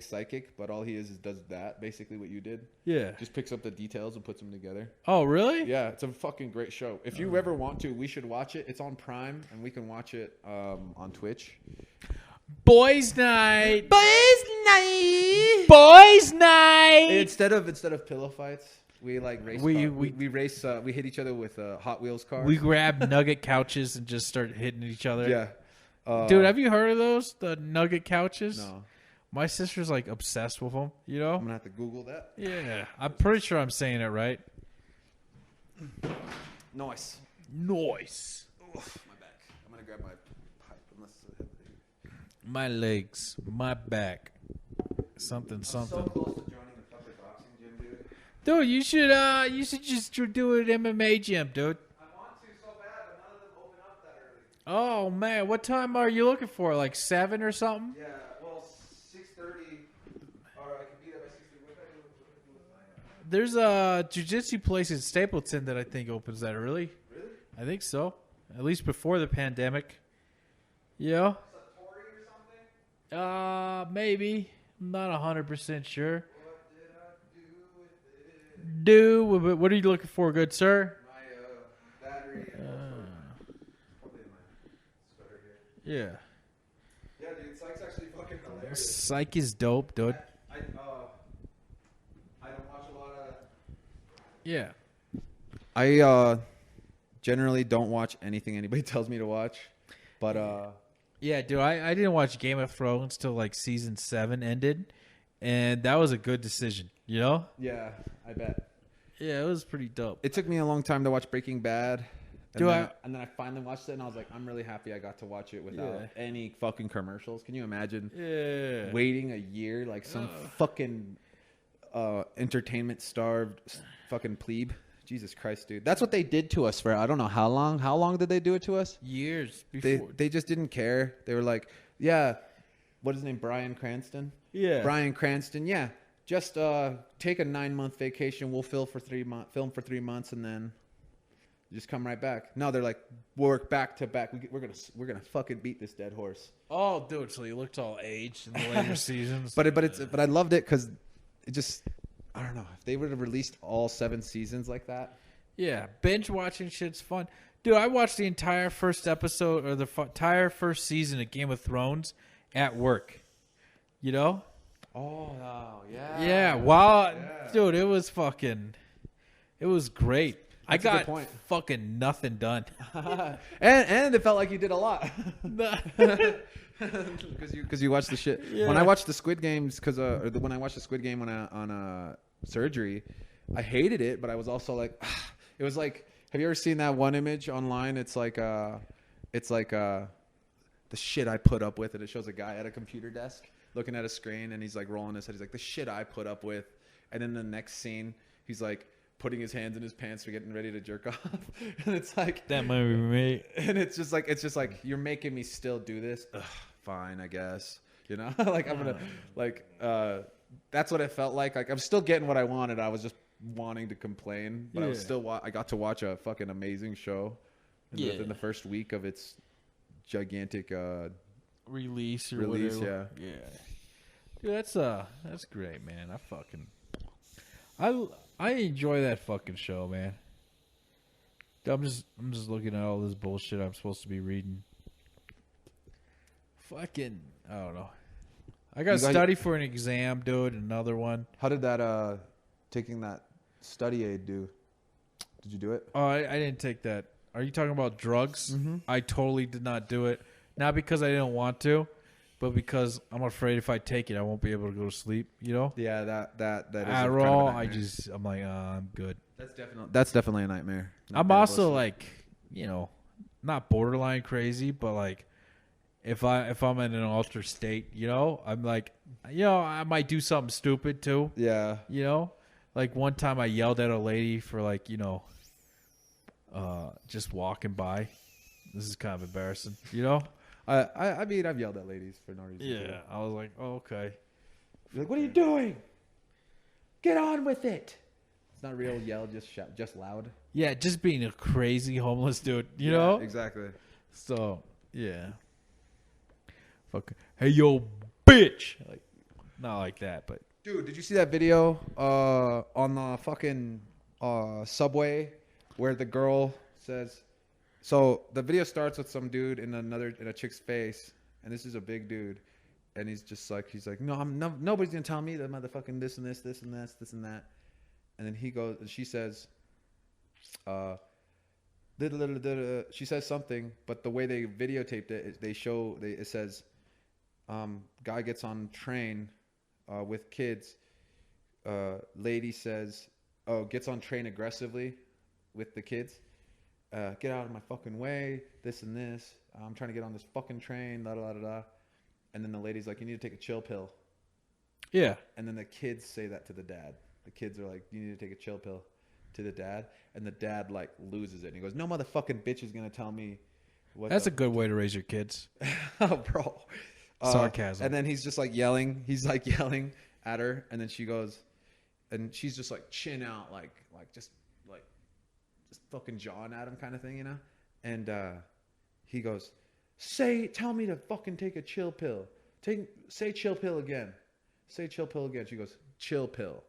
psychic, but all he is does that, basically what you did. Yeah. Just picks up the details and puts them together. Oh, really? Yeah, it's a fucking great show. If you ever want to, we should watch it. It's on Prime, and we can watch it on Twitch. Boys' night. Boys' night. Boys' night. Instead of pillow fights, we like race. We race. We hit each other with Hot Wheels cars. We grab nugget couches and just start hitting each other. Yeah. Dude, have you heard of those? The nugget couches? No. My sister's like obsessed with them. I'm gonna have to Google that. Yeah, I'm pretty sure I'm saying it right. Nice. Nice. Oof, my back. I'm gonna grab my pipe. My legs, my back, something. I'm so close to joining the fucking boxing gym, dude. You should just do an MMA gym, dude. I want to so bad, but none of them open up that early. Oh man, what time are you looking for? Like 7 or something? Yeah, well, 6:30, or I could be there by 6:30. What do I do? There's a jiu-jitsu place in Stapleton that I think opens that early. Really? I think so. At least before the pandemic. Yeah. Maybe. I'm not 100% sure. What did I do with it? What are you looking for, good sir? My battery and probably in my sweater here. Yeah. Yeah, dude, Psych's actually fucking hilarious. Psych is dope, dude. I don't watch a lot of Yeah. I generally don't watch anything anybody tells me to watch, but Yeah, dude, I didn't watch Game of Thrones till like season 7 ended, and that was a good decision, you know? yeah, I bet. Yeah, it was pretty dope. It took me a long time to watch Breaking Bad. Do I- And then I finally watched it, and I was like, I'm really happy I got to watch it without Yeah. any fucking commercials. Can you imagine Yeah. waiting a year like some fucking entertainment starved fucking plebe? Jesus Christ, dude. That's what they did to us for I don't know how long. How long did they do it to us? Years They before. they just didn't care. They were like, yeah, what is his name? Bryan Cranston? Yeah. Bryan Cranston, yeah. Just take a 9-month vacation. We'll film for 3 months, and then just come right back. No, they're like work back to back. We're gonna fucking beat this dead horse. Oh, dude, so you looked all aged in the later seasons. But I loved it because it just I don't know if they would have released all 7 seasons like that. Yeah, binge watching shit's fun. Dude, I watched the entire first episode or the entire first season of Game of Thrones at work. You know? Oh yeah. Yeah, wow. Dude, it was great. I That's a good got point. fucking nothing done. and it felt like you did a lot. Because you watched the shit. Yeah. When I watched the Squid Games, when I watched the Squid Game on surgery, I hated it, but I was also like, it was like, have you ever seen that one image online? It's like the shit I put up with, and it shows a guy at a computer desk looking at a screen, and he's like rolling his head. He's like, the shit I put up with, and then the next scene, he's like putting his hands in his pants for getting ready to jerk off, and it's like That might be me. and it's just like you're making me still do this. Ugh, fine, I guess. You know, like I'm gonna like that's what it felt like. Like I'm still getting what I wanted. I was just wanting to complain, but I was Yeah. still I got to watch a fucking amazing show in the first week of its gigantic Release or Release, whatever. Yeah. Dude, that's great, man. I enjoy that fucking show, man. I'm just looking at all this bullshit I'm supposed to be reading. Fucking, I don't know. I got to You got- study for an exam, dude. Another one. How did that taking that study aid do? Did you do it? Oh, I didn't take that. Are you talking about drugs? Mm-hmm. I totally did not do it. Not because I didn't want to, but because I'm afraid if I take it, I won't be able to go to sleep. You know, Yeah, that is Adderall. kind of a nightmare. I'm like, I'm good. That's definitely a nightmare. I'm also like, not borderline crazy, but like, if I'm in an altered state, I'm like, I might do something stupid too. yeah. Like one time I yelled at a lady for like, just walking by. This is kind of embarrassing, I mean, I've yelled at ladies for no reason. too. Yeah, I was like, oh, okay. You're like, what are you doing? Get on with it. It's not real yell, just shout, just loud. Yeah, just being a crazy homeless dude, you know? Exactly. So, yeah. Fuck. Hey, yo, bitch. Like, not like that, but. Dude, did you see that video on the fucking subway where the girl says, so the video starts with some dude in a chick's face, and this is a big dude, and he's like, no, nobody's gonna tell me that motherfucking this and this and this and that, and then she says, she says something, but the way they videotaped it, it says, guy gets on train with kids, lady says, gets on train aggressively with the kids. Get out of my fucking way, this and this. I'm trying to get on this fucking train, da da da da. And then the lady's like, you need to take a chill pill. Yeah. And then the kids say that to the dad. The kids are like, you need to take a chill pill to the dad. And the dad like loses it. And he goes, no motherfucking bitch is going to tell me what. That's a good way to raise your kids. Oh, bro. Sarcasm. And then he's just like yelling. He's like yelling at her. And then she goes, and she's just like chin out, like just fucking jawing at him kind of thing, And he goes, tell me to fucking take a chill pill. Say chill pill again. Say chill pill again. She goes, chill pill.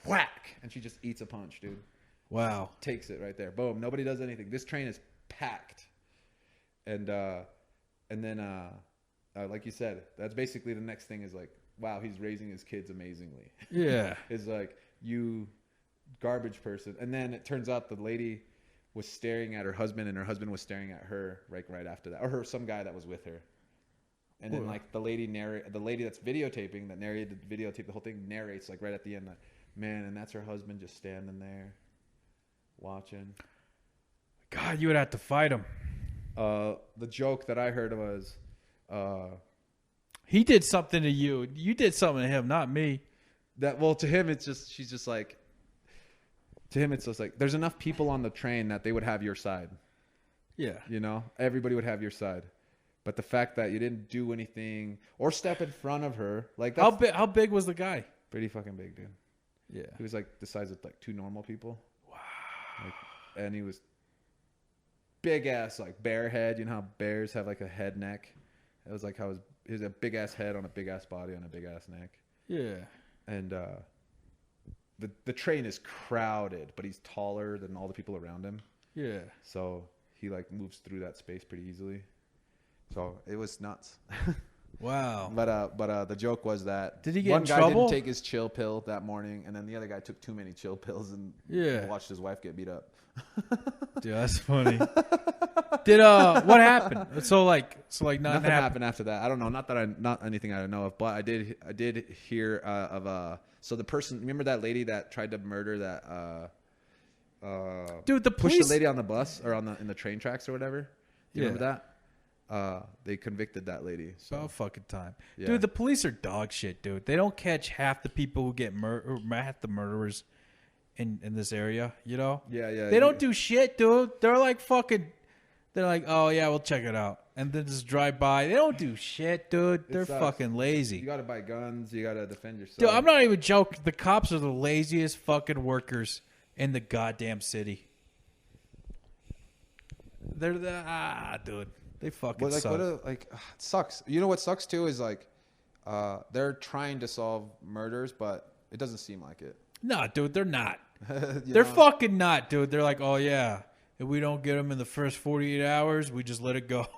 Whack. And she just eats a punch, dude. Wow. Takes it right there. Boom. Nobody does anything. This train is packed. And then like you said, that's basically the next thing is like, wow, he's raising his kids amazingly. Yeah. Is like you garbage person. And then it turns out the lady was staring at her husband, and her husband was staring at her right after that, or some guy that was with her. And then like the lady that's videotaping, that videotaped the whole thing, narrates like right at the end, like, man, and that's her husband just standing there watching. God, you would have to fight him. The joke that I heard was, he did something to you. You did something to him, not me. to him it's just, she's just like, to him it's just like, there's enough people on the train that they would have your side. Yeah. You know, everybody would have your side. But the fact that you didn't do anything or step in front of her, like that's how big was the guy? pretty fucking big, dude. Yeah. He was like the size of like 2 normal people. Wow. Like, and he was big ass, like bear head. You know how bears have like a head neck? It was like how he was a big ass head on a big ass body on a big ass neck. Yeah. And the train is crowded, but he's taller than all the people around him. Yeah. So he like moves through that space pretty easily. So it was nuts. Wow. But the joke was that did he get one in guy trouble? didn't take his chill pill that morning, and then the other guy took too many chill pills and watched his wife get beat up. Dude, that's funny. Did what happened? So nothing happened after that. I don't know. Not anything I know of, but I did hear of so the person, remember that lady that tried to murder that dude, the pushed police, the lady on the bus or in the train tracks or whatever. Do you remember that? They convicted that lady. So about fucking time. Yeah. Dude, the police are dog shit, dude. They don't catch half the people who get half the murderers in this area, you know? Yeah. They don't do shit, dude. They're like, oh yeah, we'll check it out. And then just drive by. They don't do shit, dude. They're fucking lazy. You gotta buy guns. You gotta defend yourself. Dude, I'm not even joking. The cops are the laziest fucking workers in the goddamn city. They're dude. They fucking suck. It sucks. You know what sucks too is like, they're trying to solve murders, but it doesn't seem like it. No, dude, they're not. They're fucking not, dude. They're like, oh yeah, if we don't get them in the first 48 hours, we just let it go.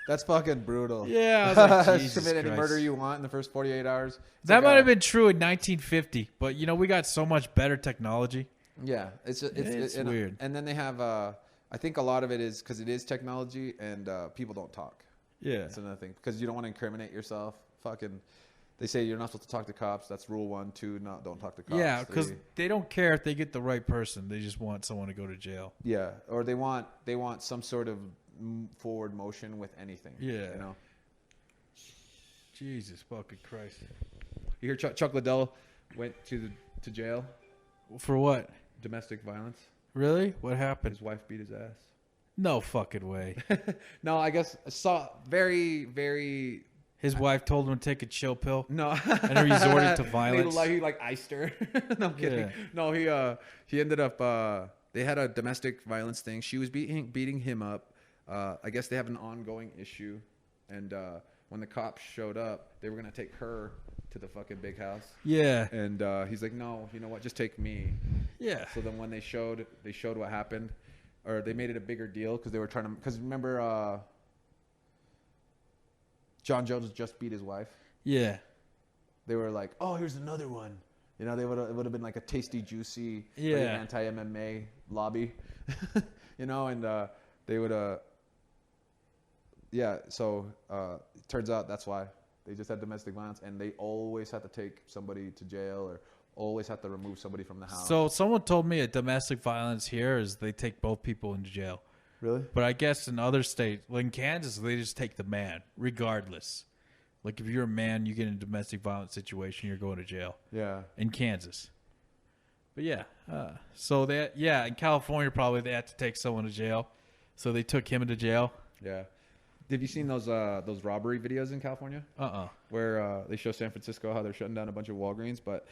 That's fucking brutal. Yeah, I was like, Jesus commit any Christ. murder you want in the first 48 hours. That might have been true in 1950, but you know we got so much better technology. Yeah, it's weird. And then they have, I think a lot of it is because it is technology and people don't talk. Yeah, That's another thing because you don't want to incriminate yourself. Fucking, they say you're not supposed to talk to cops. That's rule 1, 2. Don't talk to cops. yeah, because they don't care if they get the right person. They just want someone to go to jail. Yeah, or they want some sort of forward motion with anything. Yeah, you know. Jesus fucking Christ! You hear Chuck Liddell went to jail For what? domestic violence. Really? What happened? His wife beat his ass. No fucking way. No, I guess I saw very, very. His wife told him to take a chill pill. No, and resorted to violence. He like iced her. No I'm kidding. Yeah. No, he ended up. They had a domestic violence thing. She was beating him up. I guess they have an ongoing issue, and when the cops showed up, they were gonna take her to the fucking big house. Yeah. And he's like, no, you know what? Just take me. Yeah. So then when they showed what happened, or they made it a bigger deal because they were trying to. Because remember, John Jones just beat his wife. Yeah. They were like, oh, here's another one. You know, it would have been like a tasty, juicy, anti-MMA lobby. You know, and they would so it turns out that's why they just had domestic violence, and they always had to take somebody to jail or always have to remove somebody from the house. So someone told me a domestic violence here is they take both people into jail. Really? But I guess in other states, like in Kansas, they just take the man regardless. Like if you're a man, you get in a domestic violence situation, you're going to jail. Yeah. In Kansas. But yeah, so in California probably they had to take someone to jail, so they took him into jail. Yeah. Have you seen those robbery videos in California? Where they show San Francisco how they're shutting down a bunch of Walgreens. But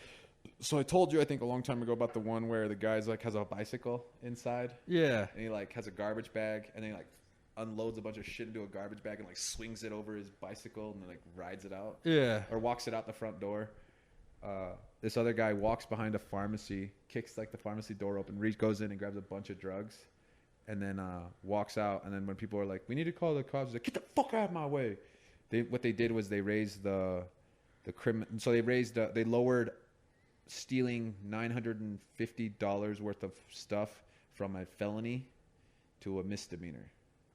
so I told you I think a long time ago about the one where the guy's like has a bicycle inside. Yeah. And he like has a garbage bag and then he like unloads a bunch of shit into a garbage bag and like swings it over his bicycle and then like rides it out. Yeah. Or walks it out the front door. This other guy walks behind a pharmacy, kicks like the pharmacy door open, goes in and grabs a bunch of drugs, and then walks out. And then when people are like, "We need to call the cops," he's like, "Get the fuck out of my way!" What they did was they raised the criminal. So they lowered stealing $950 worth of stuff from a felony to a misdemeanor.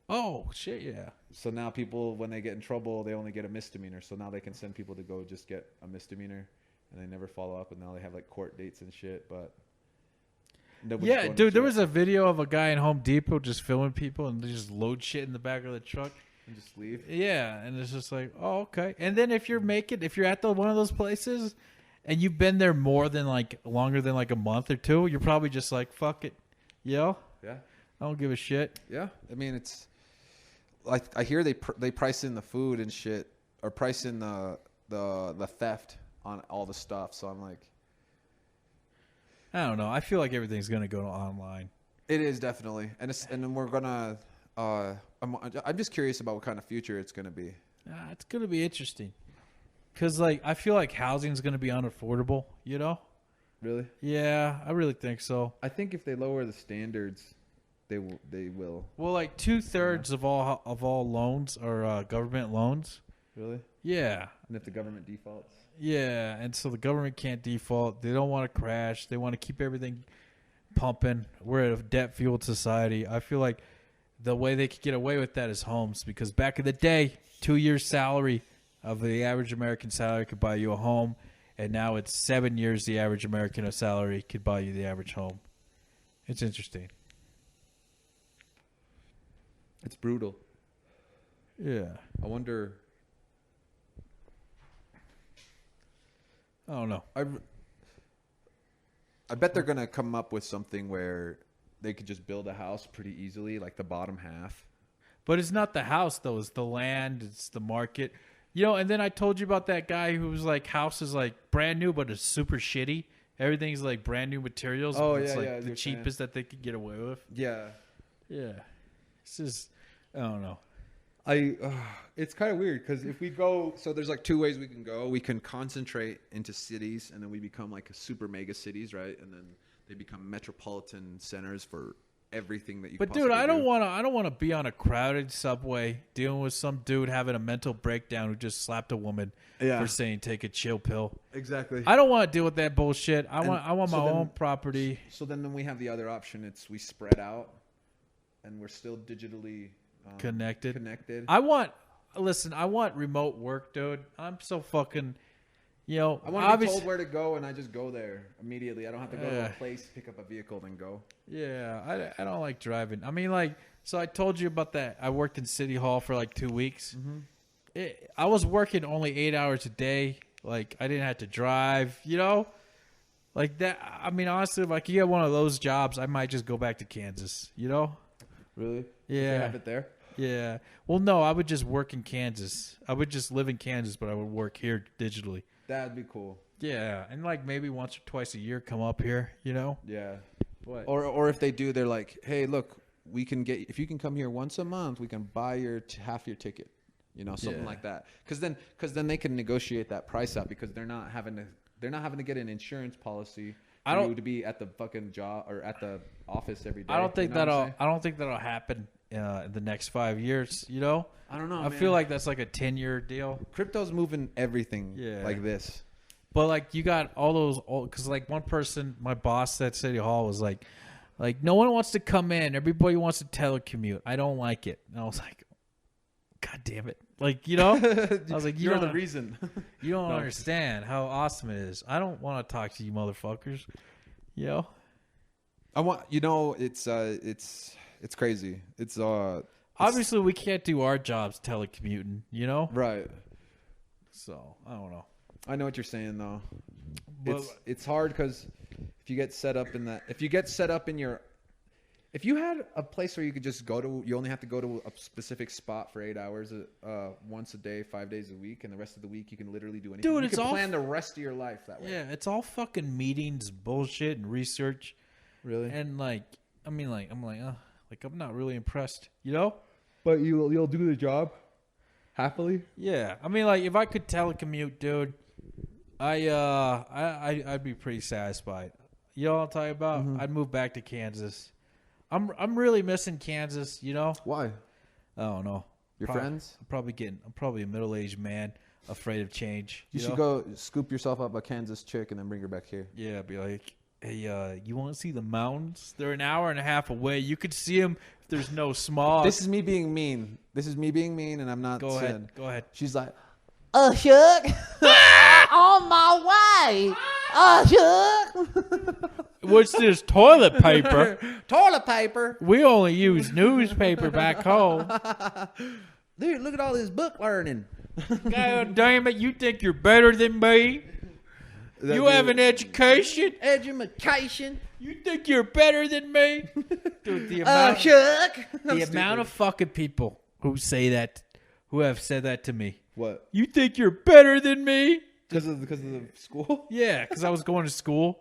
Oh shit, yeah. So now people, when they get in trouble, they only get a misdemeanor. So now they can send people to go just get a misdemeanor, and they never follow up. And now they have like court dates and shit. But yeah, dude, there was a video of a guy in Home Depot just filming people, and they just load shit in the back of the truck and just leave. Yeah, and it's just like, oh, okay. And then if you're at one of those places, and you've been there more than like longer than like a month or two, you're probably just like, fuck it, Yeah, I don't give a shit. yeah. I mean, it's like I hear they price in the food and shit, or price in the theft on all the stuff. So I'm like, I don't know. I feel like everything's gonna go online. it is definitely, and then we're gonna. I'm just curious about what kind of future it's gonna be. It's gonna be interesting, cause like I feel like housing's gonna be unaffordable. You know? Really? Yeah, I really think so. I think if they lower the standards, they will. Well, like 2/3 of all loans are government loans. Really? Yeah. And if the government defaults? Yeah, and so the government can't default. They don't want to crash. They want to keep everything pumping. We're a debt-fueled society. I feel like the way they could get away with that is homes, because back in the day, 2 years' salary of the average American salary could buy you a home, and now it's 7 years the average American salary could buy you the average home. It's interesting. It's brutal. Yeah. I wonder. I don't know. I bet they're gonna come up with something where they could just build a house pretty easily, like the bottom half. But it's not the house, though. It's the land. It's the market. You know, and then I told you about that guy who was like, house is like brand new, but it's super shitty. Everything's like brand new materials. Oh, but it's yeah, like yeah, the you're cheapest that they could get away with. Yeah. Yeah. It's just, I don't know. It's kind of weird because if we go, so there's like two ways we can go. We can concentrate into cities, and then we become like a super mega cities, right? And then they become metropolitan centers for everything that you. But dude, I don't want to be on a crowded subway dealing with some dude having a mental breakdown who just slapped a woman for saying take a chill pill. Exactly. I don't want to deal with that bullshit. I want my own property. So then we have the other option. It's we spread out, and we're still digitally connected. I want remote work, dude. I'm so fucking, I want to be told where to go, and I just go there immediately. I don't have to go to a place, pick up a vehicle, then go. Yeah, I don't like driving. I mean, like, so I told you about that. I worked in City Hall for like 2 weeks. Mm-hmm. I was working only 8 hours a day. Like, I didn't have to drive, like that. I mean, honestly, if I could get one of those jobs, I might just go back to Kansas, Really? Yeah. They have it there? Yeah. Well, no, I would just work in Kansas. I would just live in Kansas, but I would work here digitally. That'd be cool. Yeah, and like maybe once or twice a year come up here, Yeah. But Or if they do, they're like, hey, look, we can if you can come here once a month, we can buy your half your ticket, something like that. Because then they can negotiate that price out because they're not having to get an insurance policy. For you to be at the fucking job or at the office every day. I don't think that'll happen in the next 5 years. I don't know. I feel like that's like a 10-year deal. Crypto's moving everything like this. But like you got all those because like one person, my boss at City Hall was like no one wants to come in. Everybody wants to telecommute. I don't like it. And I was like, God damn it. Like, I was like, you're the reason. You don't understand how awesome it is. I don't want to talk to you motherfuckers. I want, it's crazy. It's obviously we can't do our jobs telecommuting, Right. So, I don't know. I know what you're saying though. But, it's hard because if you get set up if you had a place where you could just go to, you only have to go to a specific spot for 8 hours, once a day, 5 days a week, and the rest of the week you can literally do anything. Dude, you can plan the rest of your life that way. Yeah, it's all fucking meetings, bullshit, and research. Really? And I'm not really impressed, But you'll do the job happily. Yeah, I mean, like if I could telecommute, dude, I'd be pretty satisfied. You know what I'm talking about? Mm-hmm. I'd move back to Kansas. I'm really missing Kansas, Why? I don't know. Your friends? I'm probably a middle-aged man. afraid of change. You should know? go scoop yourself up a Kansas chick and then bring her back here. Yeah, be like, hey, you want to see the mountains? They're an hour and a half away. You could see them if there's no smog. This is me being mean. And I'm not Go saying. ahead. Go ahead. She's like, Chuck, on my way. Chuck. What's this toilet paper? toilet paper. We only use newspaper back home. Dude, look at all this book learning. God damn it! You think you're better than me? You have an education? Education. You think you're better than me? Dude, Chuck. the amount of fucking people who say that, who have said that to me. What? You think you're better than me? Because of the school? Yeah, because I was going to school.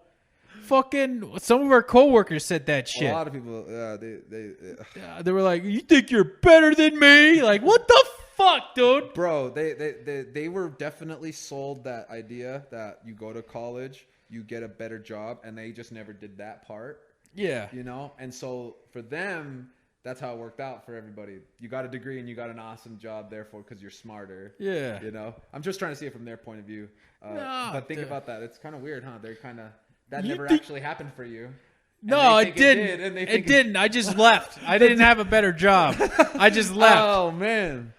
Fucking some of our coworkers said that shit. A lot of people, They were like, "You think you're better than me?" Like, what the fuck, dude? bro, they were definitely sold that idea that you go to college, you get a better job, and they just never did that part, Yeah. you know? And so for them, that's how it worked out for everybody. You got a degree and you got an awesome job, therefore, because you're smarter. Yeah. You know? I'm just trying to see it from their point of view. No, but think dude. about that. It's kind of weird, huh? They're kind of... That You never think- actually happened for you. No, And they it think didn't. did, and they It think didn't. I just left. I didn't have a better job. I just left. Oh, man.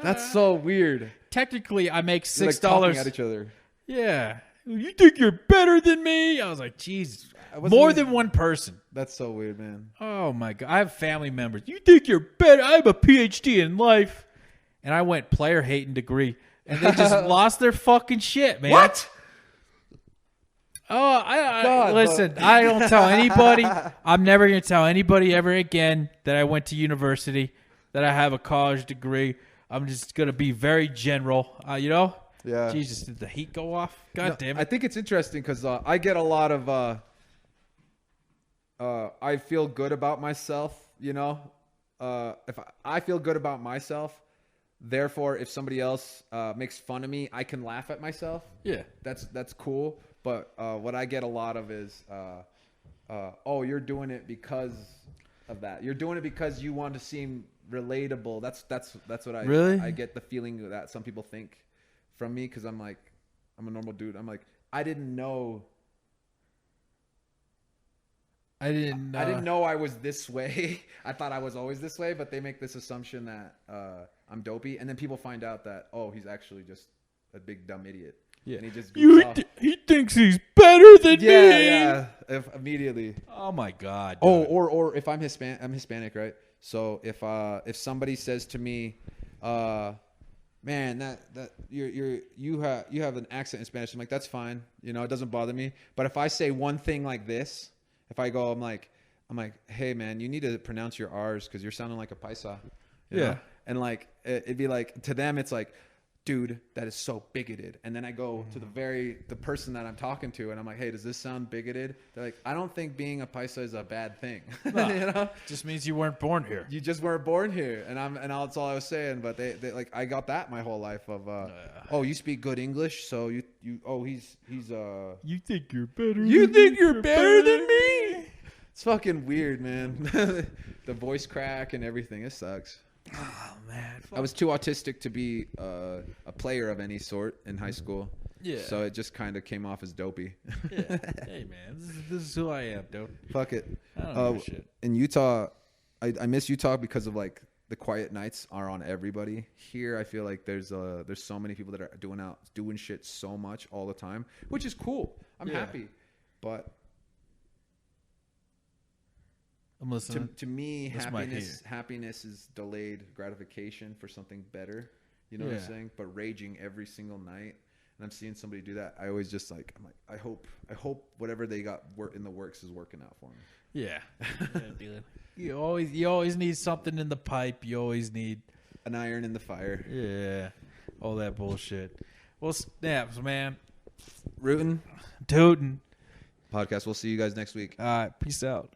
That's so weird. Technically, I make They're, like, $6. talking at each other. Yeah. You think you're better than me? I was like, jeez. wasn't More even- than one person. That's so weird, man. Oh my god. I have family members. You think you're better? I have a PhD in life. And I went player hating degree. And they just lost their fucking shit, man. What? Oh, God, listen, I don't tell anybody. I'm never going to tell anybody ever again that I went to university, that I have a college degree. I'm just going to be very general, you know? Yeah. Jesus, did the heat go off? God damn it. I think it's interesting because I get a lot of I feel good about myself, you know? If I feel good about myself, therefore, if somebody else makes fun of me, I can laugh at myself. Yeah. That's cool. But what I get a lot of is, oh, you're doing it because of that. You're doing it because you want to seem relatable. That's what I Really? I get the feeling that some people think from me because I'm like, I'm a normal dude. I'm like, I didn't know I didn't know I was this way. I thought I was always this way, but they make this assumption that I'm dopey, and then people find out that he's actually just a big dumb idiot. Yeah. And he just goofs off. He thinks he's better than me. Yeah. Immediately. Oh my god. Oh, dude. or if I'm Hispanic, right? So if somebody says to me, man, that you have an accent in Spanish, I'm like, that's fine. You know, it doesn't bother me. But if I say one thing like this, if I go, I'm like, hey man, you need to pronounce your R's because you're sounding like a paisa. You know? And like it'd be like to them, it's like, dude, that is so bigoted. And then I go to the person that I'm talking to, and I'm like, hey, does this sound bigoted? They're like, I don't think being a paisa is a bad thing. No, you know, just means you weren't born here. you just weren't born here, and that's all I was saying. But they like, I got that my whole life of, oh, you speak good English, so you he's You think you're better? you think you're better than me? It's fucking weird, man. The voice crack and everything, it sucks. Oh man. I was too autistic to be a player of any sort in high school. Yeah. So it just kind of came off as dopey. Yeah. Hey man, this is who I am, dude. Fuck it. I don't give a shit. In Utah, I miss Utah because of like the quiet nights are on everybody. Here, I feel like there's so many people that are doing shit so much all the time, which is cool. I'm happy, but I'm listening. to me, That's my happiness is delayed gratification for something better. You know what I'm Yeah. saying? But raging every single night, and I'm seeing somebody do that. I always just like, I'm like, I hope whatever they got in the works is working out for me. Yeah. You always need something in the pipe. You always need An iron in the fire. all that bullshit. Well, snaps, man. Rootin' Tootin'. podcast. We'll see you guys next week. All right. Peace out.